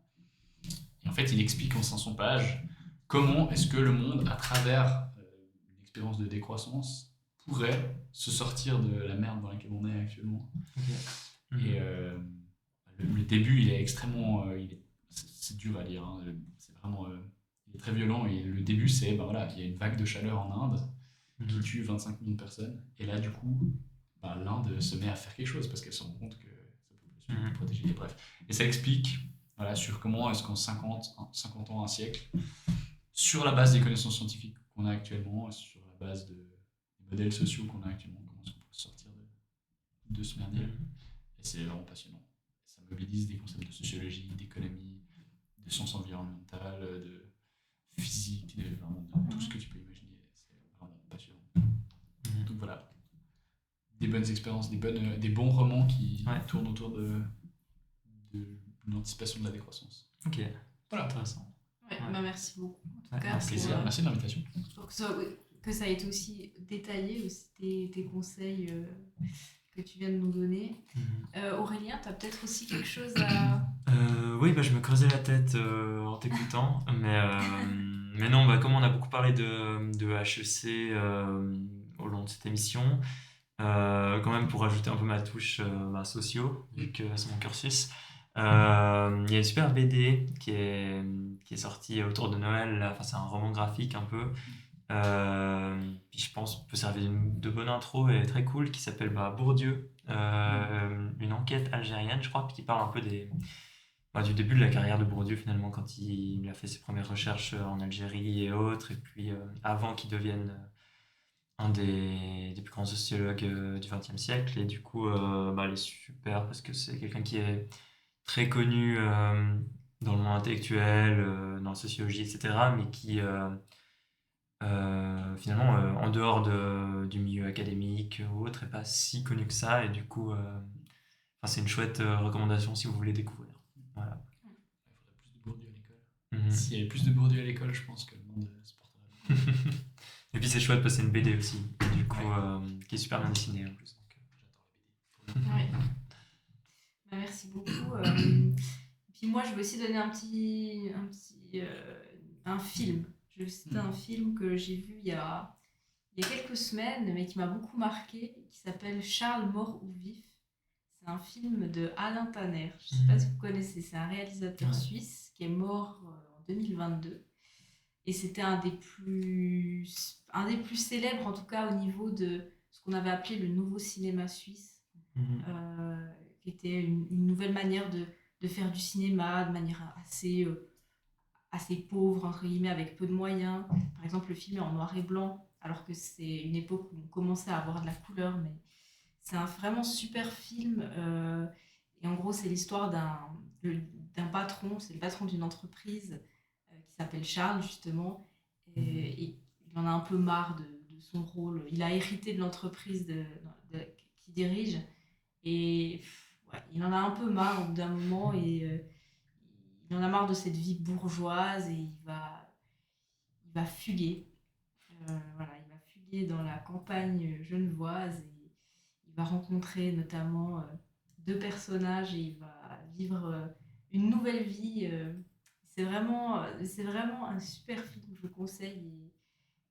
Et en fait il explique en 500 pages comment est-ce que le monde, à travers une expérience de décroissance, pourrait se sortir de la merde dans laquelle on est actuellement. Et le début, il est extrêmement... c'est dur à lire, hein, c'est vraiment... il est très violent, et le début, c'est, voilà, il y a une vague de chaleur en Inde qui tue 25 millions de personnes, et là, du coup, l'Inde se met à faire quelque chose, parce qu'elle se rend compte que sa population est protégée, et bref. Et ça explique voilà, sur comment est-ce qu'en 50 ans, un siècle, sur la base des connaissances scientifiques qu'on a actuellement, sur la base des modèles sociaux qu'on a actuellement, comment est-ce qu'on peut sortir de ce merdier. Et c'est vraiment passionnant. Ça mobilise des concepts de sociologie, d'économie, de sciences environnementales, de physique, vraiment de tout ce que tu peux imaginer. C'est vraiment passionnant. Donc voilà, des bonnes expériences, des bons romans qui tournent autour de l'anticipation de la décroissance. Ok, voilà. Intéressant. Merci beaucoup. En tout cas, plaisir. Merci de l'invitation. Que ça a été aussi détaillé, aussi tes conseils que tu viens de nous donner. Aurélien, tu as peut-être aussi quelque chose à... Oui, je me creusais la tête en t'écoutant, mais non, comme on a beaucoup parlé de HEC au long de cette émission, quand même pour ajouter un peu ma touche sociaux, vu que c'est mon cursus, Il y a une super BD qui est sortie autour de Noël. Là. Enfin, c'est un roman graphique un peu. Puis je pense peut servir de bonne intro et très cool qui s'appelle Bourdieu, une enquête algérienne, je crois, puis qui parle un peu du début de la carrière de Bourdieu finalement quand il a fait ses premières recherches en Algérie et autres, et puis avant qu'il devienne un des plus grands sociologues du XXe siècle. Et du coup, elle est super parce que c'est quelqu'un qui est très connu dans le monde intellectuel, dans la sociologie, etc., mais qui finalement, en dehors du milieu académique ou autre, est pas si connu que ça, et du coup, c'est une chouette recommandation si vous voulez découvrir. Voilà. Il faudrait plus de Bourdieu à l'école. Mhm. S'il y avait plus de Bourdieu à l'école, je pense que le monde se porterait bien. Et puis c'est chouette parce que c'est une BD aussi, du coup, Ouais. qui est super bien dessinée en plus. Donc, J'adore les BD. Ouais. Merci beaucoup. Puis moi, je vais aussi donner un film. Je vais citer un film que j'ai vu il y a quelques semaines, mais qui m'a beaucoup marqué, qui s'appelle Charles mort ou vif. C'est un film de Alain Tanner. Je ne sais pas si vous connaissez, c'est un réalisateur Ouais. suisse qui est mort en 2022. Et c'était un des plus célèbres, en tout cas au niveau de ce qu'on avait appelé le nouveau cinéma suisse, qui était une nouvelle manière de faire du cinéma de manière assez pauvre, entre guillemets, avec peu de moyens. Par exemple, le film est en noir et blanc, alors que c'est une époque où on commençait à avoir de la couleur, mais c'est un vraiment super film. Et en gros, c'est l'histoire d'un patron, c'est le patron d'une entreprise qui s'appelle Charles, justement. Et il en a un peu marre de son rôle. Il a hérité de l'entreprise qu'il dirige. Et ouais, il en a un peu marre au bout d'un moment. Et il en a marre de cette vie bourgeoise. Et il va fuguer. Voilà, il va fuguer dans la campagne genevoise. Et il va rencontrer notamment deux personnages. Et il va vivre une nouvelle vie. C'est vraiment un super film que je vous conseille.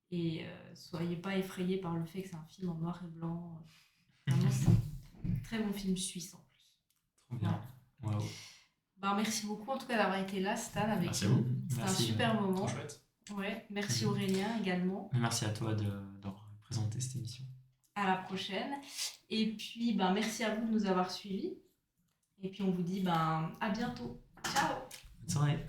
Et soyez pas effrayés par le fait que c'est un film en noir et blanc. Vraiment, c'est un très bon film suisse en plus. Trop bien. Voilà. Waouh. Merci beaucoup en tout cas d'avoir été là, Stan, avec Merci à nous. vous. C'était un Merci, super moment. Trop chouette. Ouais, merci Aurélien également. Merci à toi d'avoir présenté cette émission. À la prochaine. Et puis, merci à vous de nous avoir suivis. Et puis, on vous dit à bientôt. Ciao! Bonne soirée.